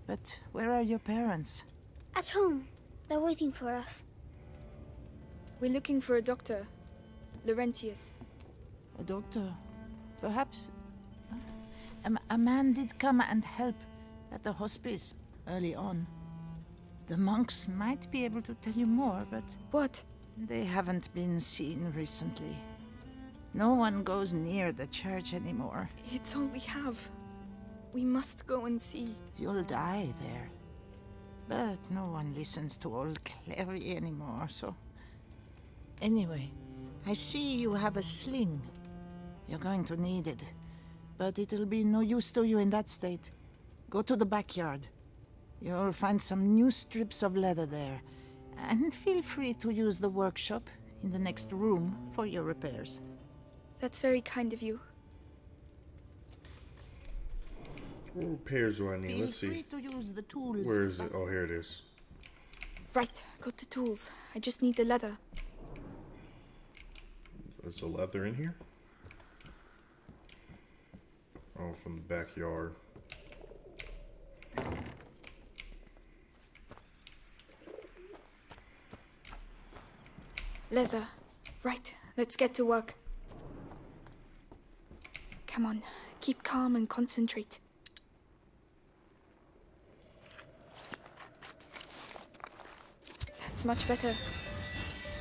But where are your parents? At home. They're waiting for us. We're looking for a doctor. Laurentius. A doctor? Perhaps... A man did come and help at the hospice early on. The monks might be able to tell you more, but... What? They haven't been seen recently. No one goes near the church anymore. It's all we have. We must go and see. You'll die there. But no one listens to old Clary anymore, so... Anyway, I see you have a sling. You're going to need it. But it'll be no use to you in that state. Go to the backyard. You'll find some new strips of leather there. And feel free to use the workshop in the next room for your repairs. That's very kind of you. What repairs do I need? Let's see. Feel free to use the tools. Where is it? Oh, here it is. Right, got the tools. I just need the leather. Is the leather in here? Oh, from the backyard. Leather. Right, let's get to work. Come on, keep calm and concentrate. That's much better.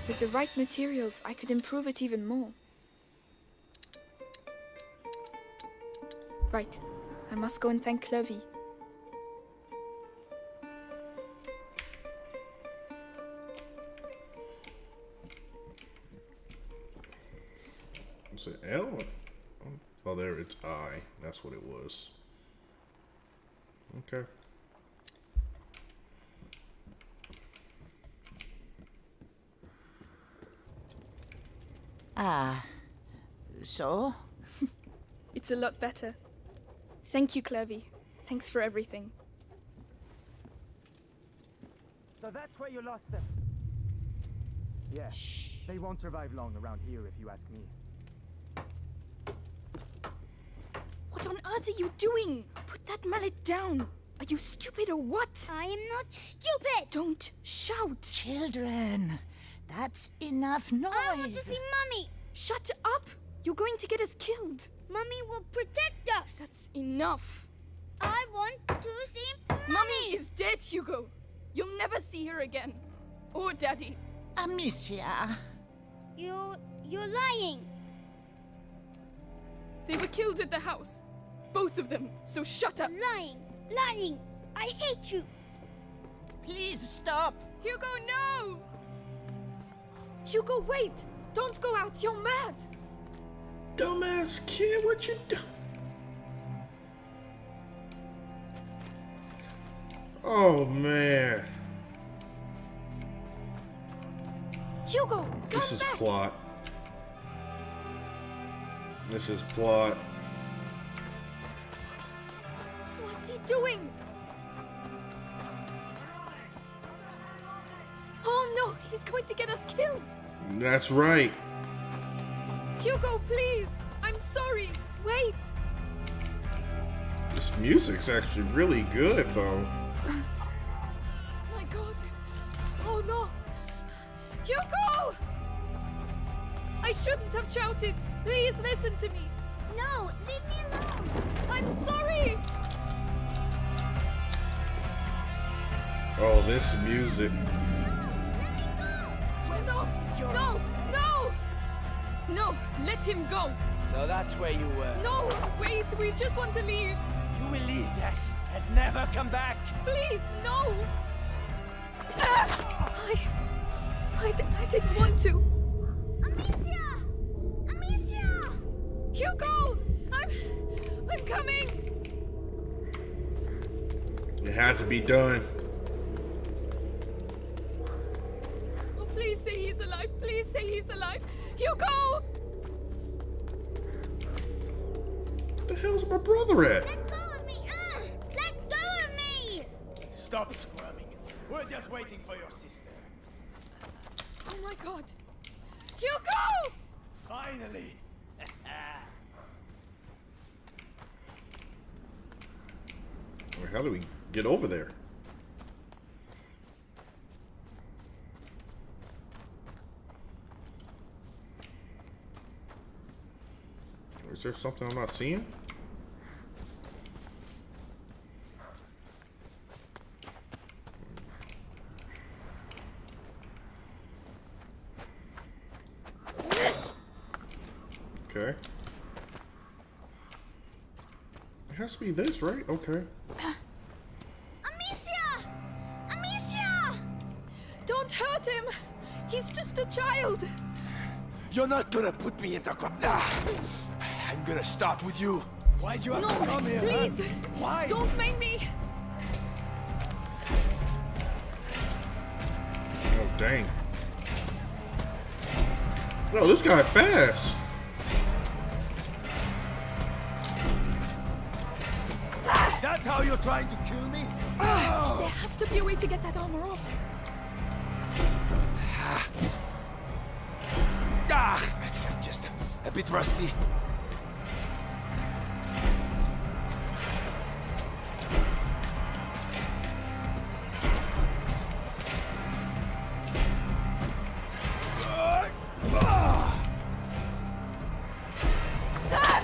With the right materials, I could improve it even more. Right, I must go and thank Clovey. Is it L? Oh, there, it's I. That's what it was. Okay. Ah, so? It's a lot better. Thank you, Clovey. Thanks for everything. So that's where you lost them. Yeah, they won't survive long around here if you ask me. What on earth are you doing? Put that mallet down. Are you stupid or what? I am not stupid. Don't shout. Children, that's enough noise. I want to see Mummy. Shut up. You're going to get us killed. Mummy will protect us. That's enough. I want to see Mummy is dead, Hugo. You'll never see her again. Or Daddy. Amicia. You're lying. They were killed at the house. Both of them. So shut up. Lying. I hate you. Please stop. Hugo, no! Hugo, wait! Don't go out. You're mad. Dumbass kid, what you do? Oh, man. Hugo, This is back. plot. This is plot. What's he doing? Oh no, he's going to get us killed. That's right. Hugo, please. I'm sorry. Wait. This music's actually really good, though. My God. Oh Lord. Hugo! I shouldn't have shouted. Please listen to me. No, leave me alone. I'm sorry. Oh, this music. No, no, no! No, let him go. So that's where you were. No, wait, we just want to leave. You will leave, yes. and never come back. Please, no! I didn't want to. Amicia! Amicia! Hugo! I'm coming! It had to be done. Oh, please say he's alive. Please say he's alive. Hugo! What the hell's my brother at? Let go of me! Let go of me! Stop squirming. We're just waiting for your sister. Oh my god. Hugo! Finally! How do we get over there? Is there something I'm not seeing? Okay. It has to be this, right? Okay. Amicia! Amicia! Don't hurt him! He's just a child! You're not gonna put me into I'm gonna start with you. Why'd you have to come here? Please! Huh? Why? Don't make me! Oh, dang. No, this guy fast. Is that how you're trying to kill me? There has to be a way to get that armor off. I'm just a bit rusty.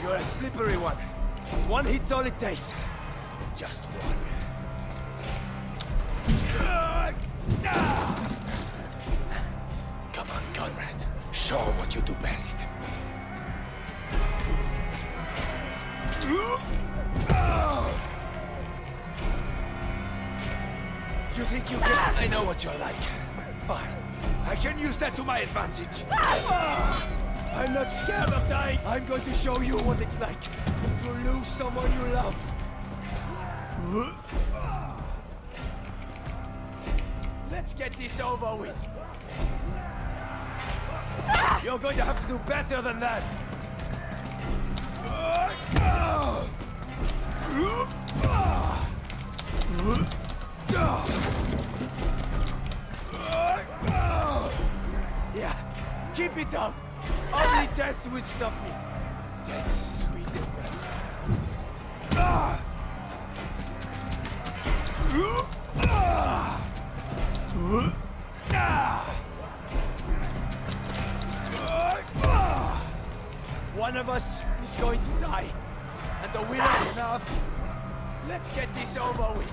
You're a slippery one. One hit's all it takes. Just one. Come on, Conrad. Show 'em what you do best. You think you can? I know what you're like. Fine. I can use that to my advantage. I'm not scared of dying. I'm going to show you what it's like to lose someone you love. Let's get this over with. You're going to have to do better than that. Yeah, keep it up. Only death will stop me. That's sweet embrace. One of us is going to die, and the winner enough. Let's get this over with.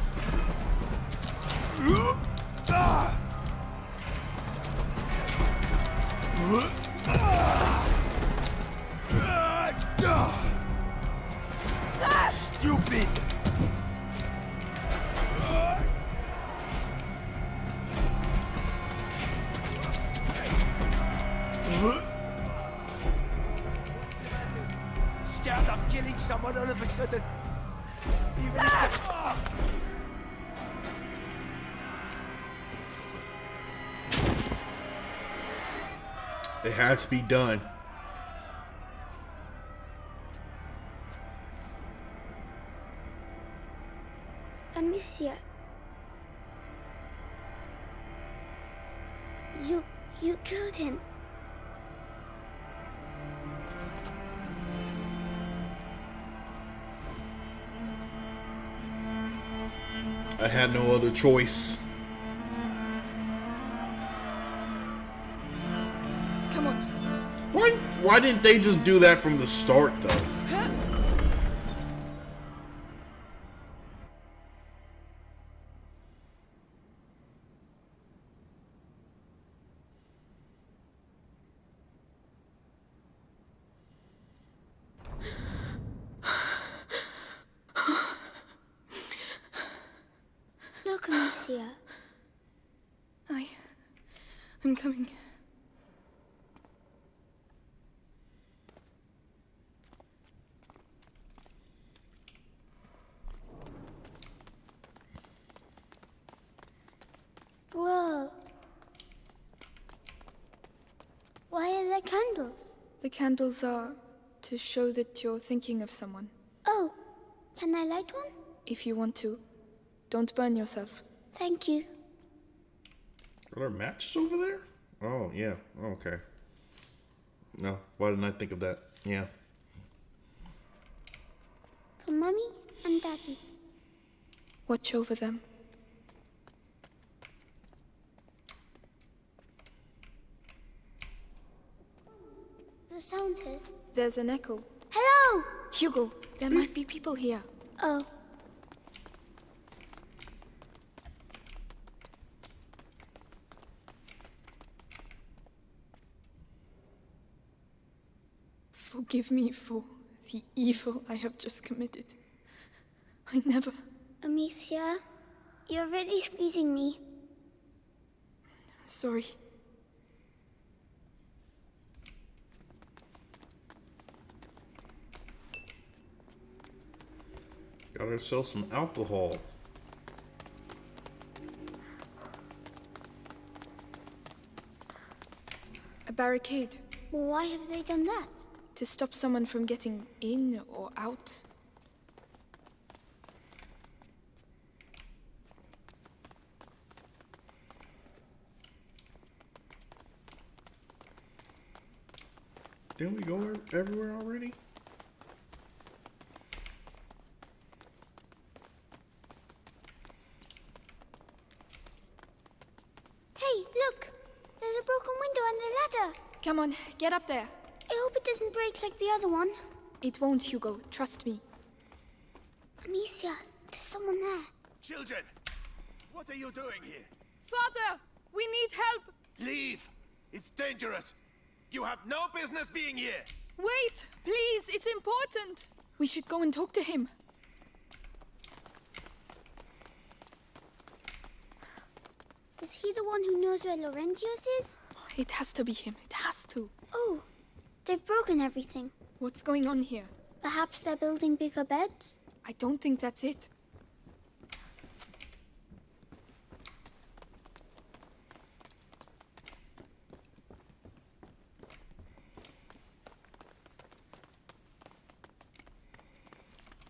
Stupid! Scared of killing someone all of a sudden. Even if It had to be done. Amicia. You killed him. I had no other choice. Come on. Why didn't they just do that from the start, though? Amicia. I'm coming. Whoa. Why are there candles? The candles are to show that you're thinking of someone. Oh, can I light one? If you want to. Don't burn yourself. Thank you. Are there matches over there? Oh, yeah. Okay. No, why didn't I think of that? Yeah. For Mummy and Daddy. Watch over them. The sound here. There's an echo. Hello! Hugo, there might be people here. Oh. Forgive me for the evil I have just committed. I never... Amicia, you're really squeezing me. Sorry. Got ourselves some alcohol. A barricade. Well, why have they done that? To stop someone from getting in or out. Didn't we go everywhere already? Hey, look! There's a broken window on the ladder. Come on, get up there. I hope it doesn't break like the other one. It won't, Hugo. Trust me. Amicia, there's someone there. Children, what are you doing here? Father, we need help. Leave! It's dangerous. You have no business being here. Wait, please, it's important. We should go and talk to him. Is he the one who knows where Laurentius is? It has to be him. It has to. Oh, they've broken everything. What's going on here? Perhaps they're building bigger beds? I don't think that's it.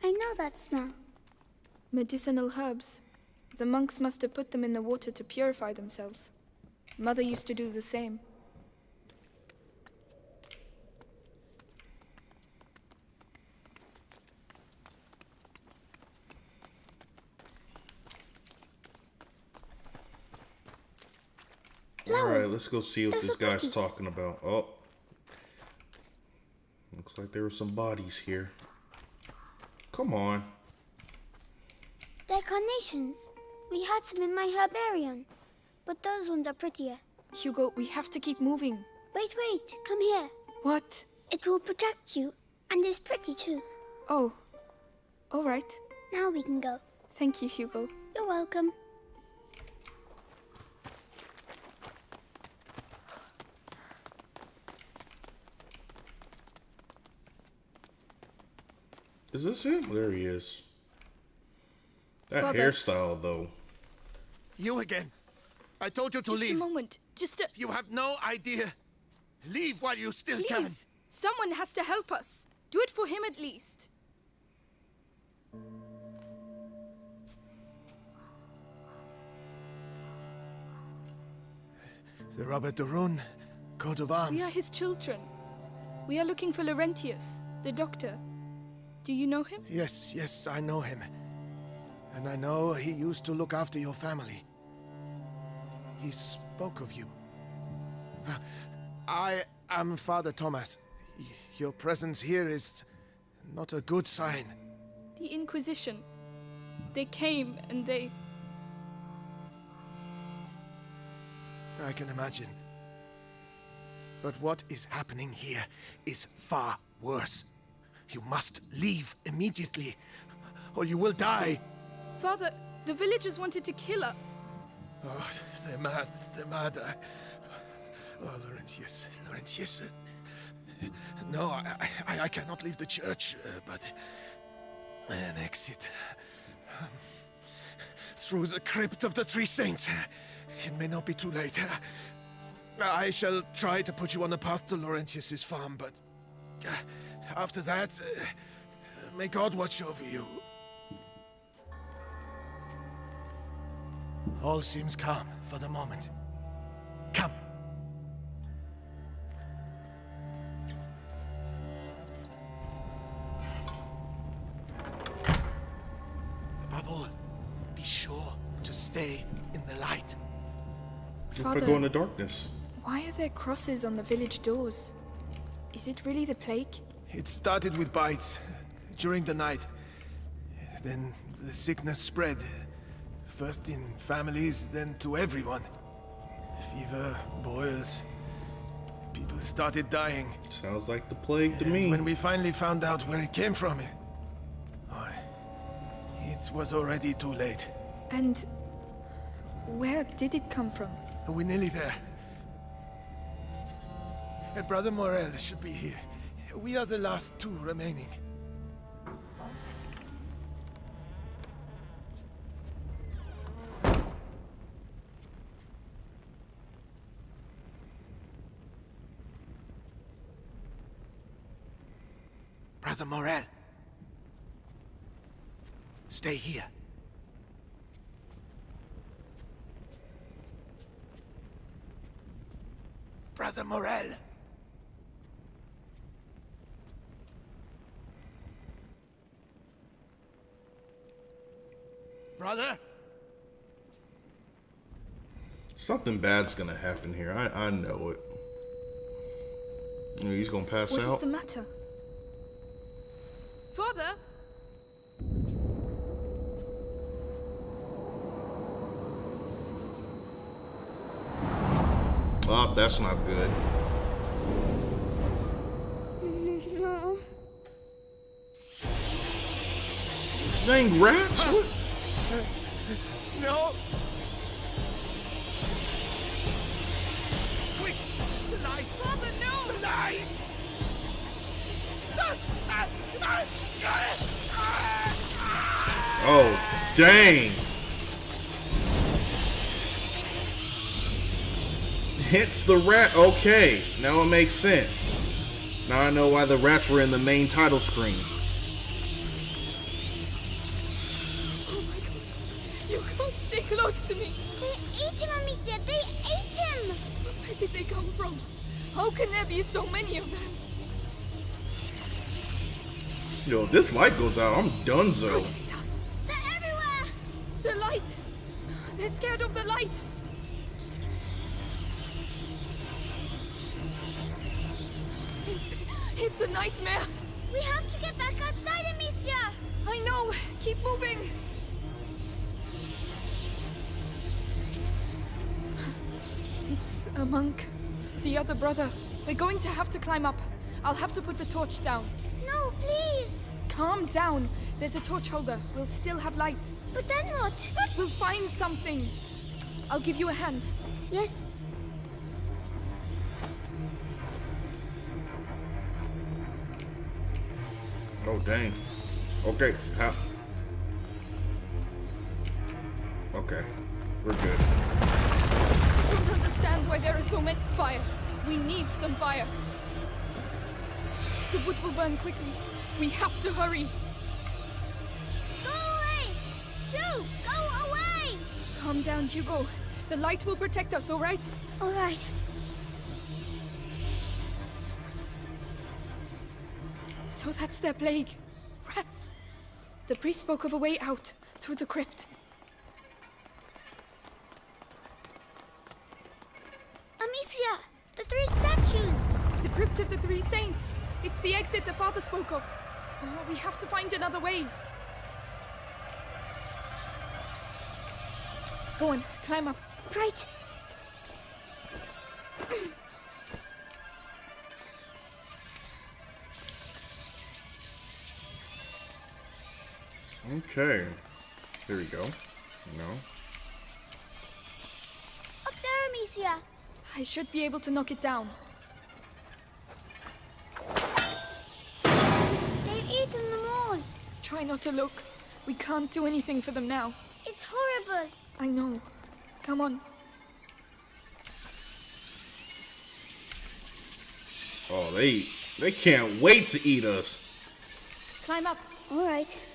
I know that smell. Medicinal herbs. The monks must have put them in the water to purify themselves. Mother used to do the same. Alright, let's go see what this guy's talking about. Oh. Looks like there were some bodies here. Come on. They're carnations. We had some in my herbarium. But those ones are prettier. Hugo, we have to keep moving. Wait, come here. What? It will protect you, and is pretty too. Oh. All right. Now we can go. Thank you, Hugo. You're welcome. Is this him? There he is. That Father. hairstyle, though. You again. I told you to Just leave. a moment. Just a... You have no idea. Leave while you still Please. can. Someone has to help us. Do it for him at least. The Robert de Rune, coat of arms. We are his children. We are looking for Laurentius, the doctor. Do you know him? Yes, I know him. And I know he used to look after your family. He spoke of you. I am Father Thomas. Your presence here is not a good sign. The Inquisition. They came and they... I can imagine. But what is happening here is far worse. You must leave immediately, or you will die. Father, the villagers wanted to kill us. Oh, they're mad. They're mad. Oh, Laurentius. Laurentius. No, I cannot leave the church, but an exit through the crypt of the Three Saints. It may not be too late. I shall try to put you on the path to Laurentius's farm, but after that, may God watch over you. All seems calm for the moment. Come. Above all, be sure to stay in the light. If I go in the darkness? Why are there crosses on the village doors? Is it really the plague? It started with bites during the night. Then the sickness spread. First in families, then to everyone. Fever, boils. People started dying. Sounds like the plague to me. When we finally found out where it came from, it was already too late. And where did it come from? We're nearly there. Brother Morel should be here. We are the last two remaining. Brother Morel. Stay here. Brother Morel. Brother? Something bad's gonna happen here. I know it. He's gonna pass What out. is the matter? Father? Oh, that's not good. No. Dang rats! What? No! Quick! The light! Father, no! The light! Oh, dang! Hits the rat. Okay, now it makes sense. Now I know why the rats were in the main title screen. Oh my god. You can't stay close to me. They ate him, Amicia. They ate him. Where did they come from? How can there be so many of them? Yo, if this light goes out, I'm donezo. Protect us. They're everywhere. The light. They're scared of the light. It's a nightmare. We have to get back outside, Amicia. I know. Keep moving. It's a monk. The other brother. We're going to have to climb up. I'll have to put the torch down. No, please. Calm down. There's a torch holder. We'll still have light. But then what? We'll find something. I'll give you a hand. Yes. Oh, dang. Okay, okay, we're good. I don't understand why there are so many fire. We need some fire. The wood will burn quickly. We have to hurry. Go away! Shoo! Go away! Calm down, Hugo. The light will protect us, all right? All right. So that's their plague. Rats. The priest spoke of a way out, through the crypt. Amicia! The three statues! The crypt of the Three Saints. It's the exit the father spoke of. Oh, we have to find another way. Go on, climb up. Right. Okay. There we go. No. Amicia. I should be able to knock it down. They've eaten them all. Try not to look. We can't do anything for them now. It's horrible. I know. Come on. Oh, they can't wait to eat us. Climb up. All right.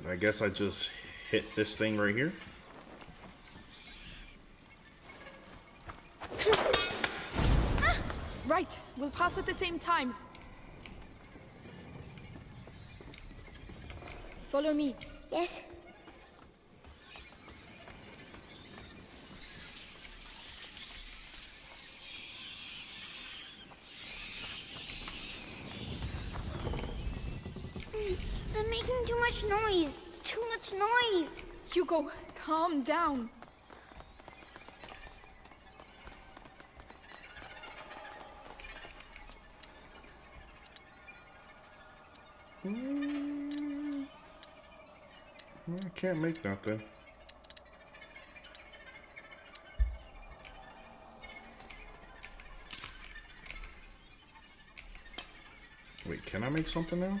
I guess I just hit this thing right here. Right. We'll pass at the same time. Follow me. Yes. They're making too much noise. Too much noise. Hugo, calm down. I can't make nothing. Wait, can I make something now?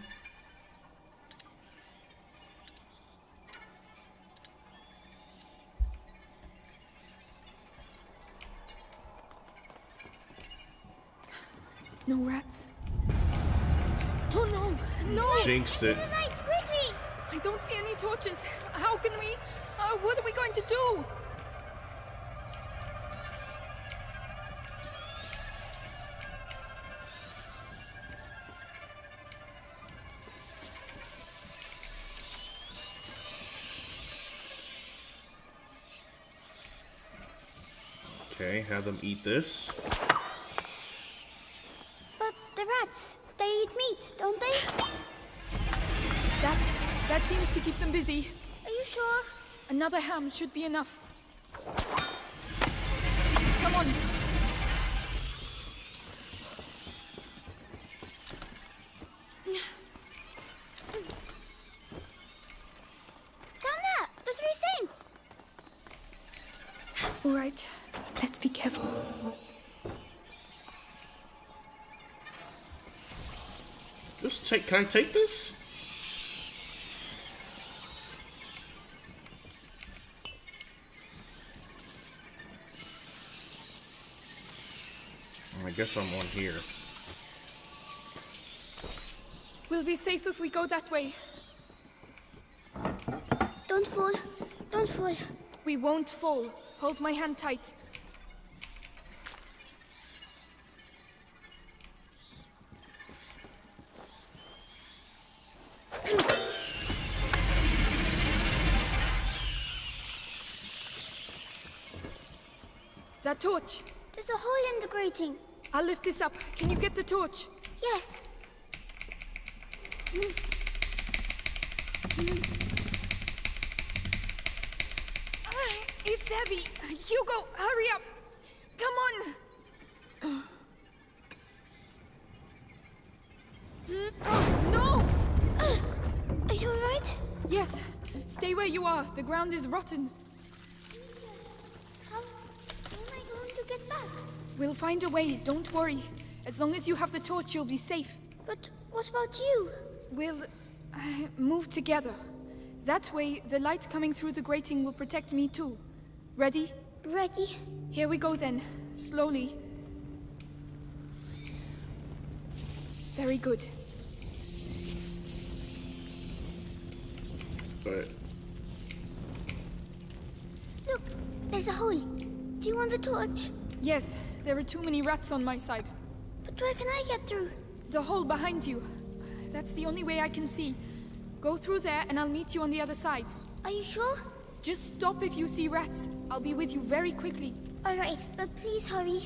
No rats. Oh no! No! Jinxed it. Lights, quickly! I don't see any torches. How can we? What are we going to do? Okay, have them eat this. But the rats, they eat meat, don't they? That seems to keep them busy. Are you sure? Another ham should be enough. Come on. Down there, the Three Saints. All right, let's be careful. Just take. Can I take this? I guess I'm on here. We'll be safe if we go that way. Don't fall. Don't fall. We won't fall. Hold my hand tight. That torch. There's a hole in the grating. I'll lift this up. Can you get the torch? Yes. It's heavy. Hugo, hurry up. Come on. No! Are you alright? Yes. Stay where you are. The ground is rotten. How am I going to get back? We'll find a way. Don't worry. As long as you have the torch, you'll be safe. But what about you? We'll move together. That way, the light coming through the grating will protect me too. Ready? Ready. Here we go then. Slowly. Very good. But Look, there's a hole. Do you want the torch? Yes, there are too many rats on my side. But where can I get through? The hole behind you. That's the only way I can see. Go through there and I'll meet you on the other side. Are you sure? Just stop if you see rats. I'll be with you very quickly. All right, but please hurry.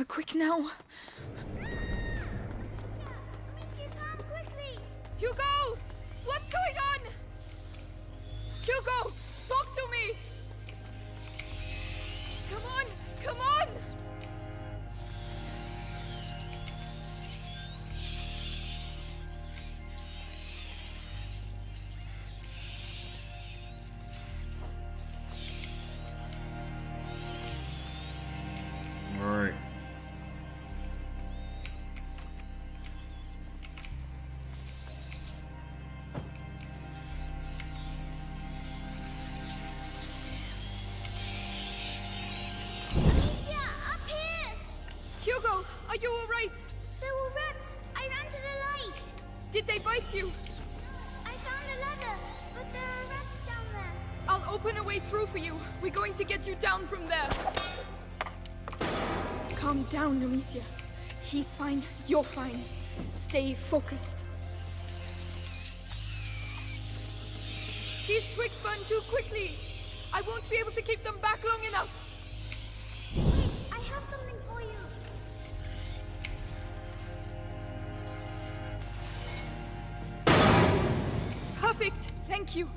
Quick now. Hugo! What's going on? Hugo! Talk to me! Come on! Come on! All right. Hugo, are you alright? There were rats. I ran to the light. Did they bite you? I found a ladder, but there are rats down there. I'll open a way through for you. We're going to get you down from there. Calm down, Amicia. He's fine. You're fine. Stay focused. These twigs burn too quickly. I won't be able to keep them back long enough. Wait, I have something for you. Perfect. Thank you.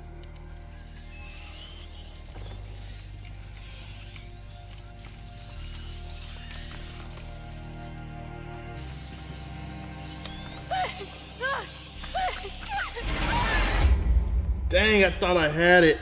Dang, I thought I had it.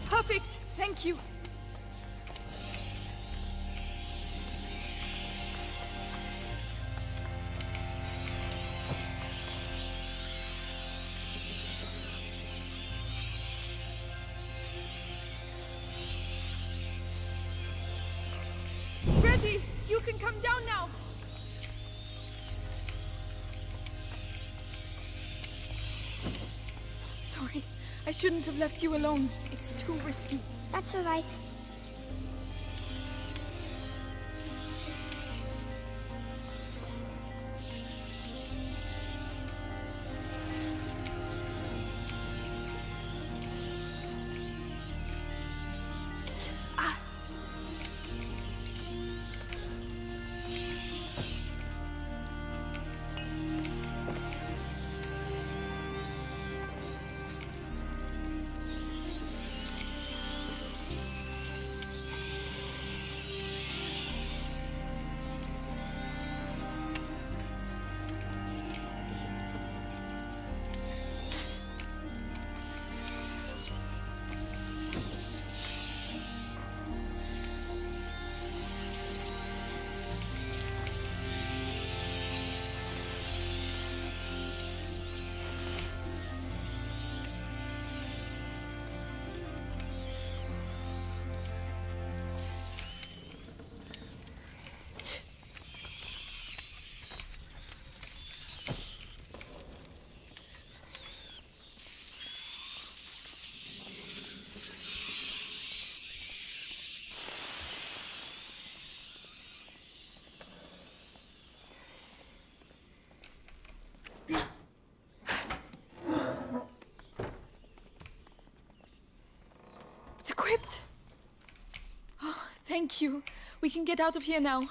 Perfect. Thank you. Ready? You can come down now. Sorry, I shouldn't have left you alone. It's too risky. That's all right. The crypt. Oh, thank you. We can get out of here now.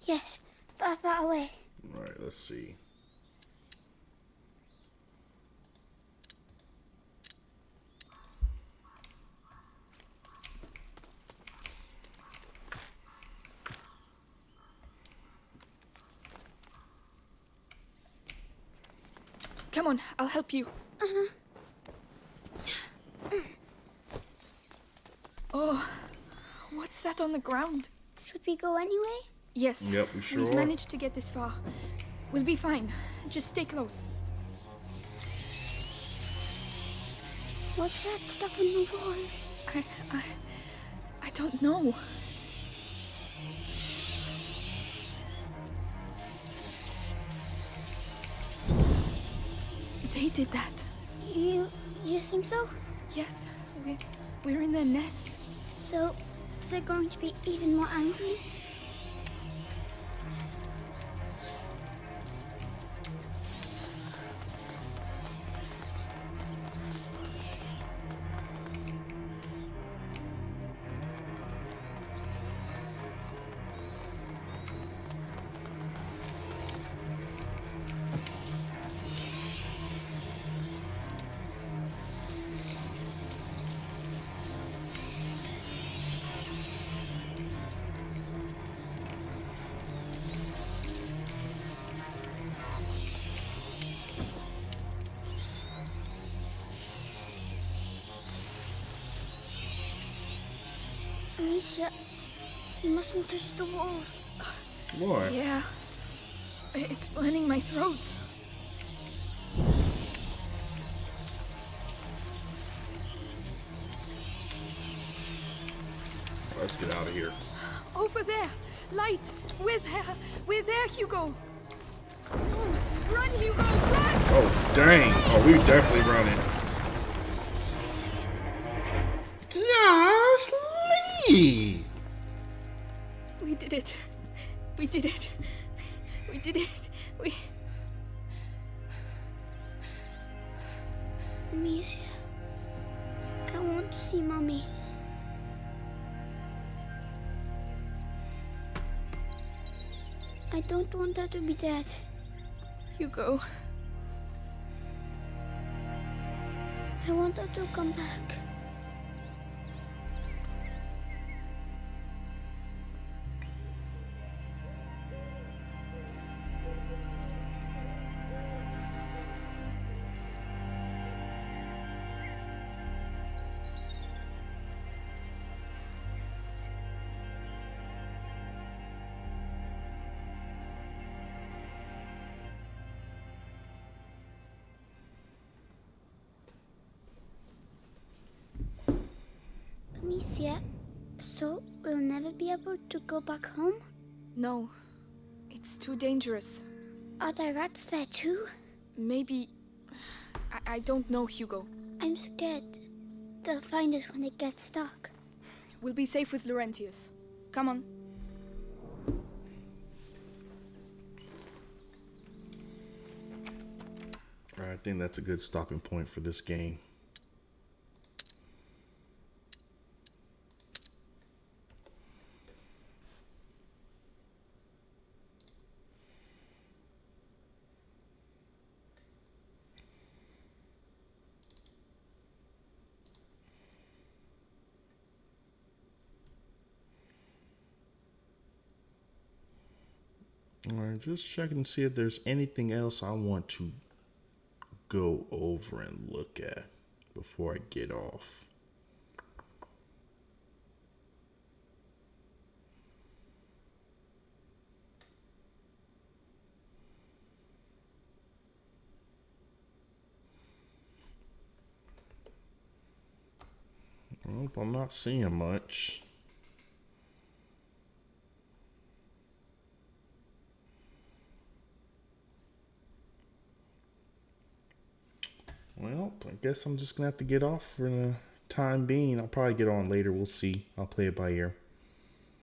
Yes, far away. All right, let's see. Come on, I'll help you. Oh, what's that on the ground? Should we go anyway? Yes. Yep, we sure We've are. managed to get this far. We'll be fine. Just stay close. What's that stuff on the walls? I don't know. They did that. You think so? Yes, we're in their nest. So they're going to be even more angry? Amicia, you mustn't touch the walls. Why? Yeah. It's burning my throat. Let's get out of here. Over there. Light. We're there, Hugo. Run, Hugo, run! Oh, dang. Oh, we definitely running. Golly! We did it. We did it. We did it. Amicia, I want to see Mommy. I don't want her to be dead. Hugo. I want her to come back. Amicia, so we'll never be able to go back home? No. It's too dangerous. Are there rats there too? Maybe... I don't know, Hugo. I'm scared. They'll find us when it gets dark. We'll be safe with Laurentius. Come on. I think that's a good stopping point for this game. Alright, just checking to see if there's anything else I want to go over and look at before I get off. Nope, I'm not seeing much. Well, I guess I'm just gonna have to get off for the time being. I'll probably get on later. We'll see. I'll play it by ear.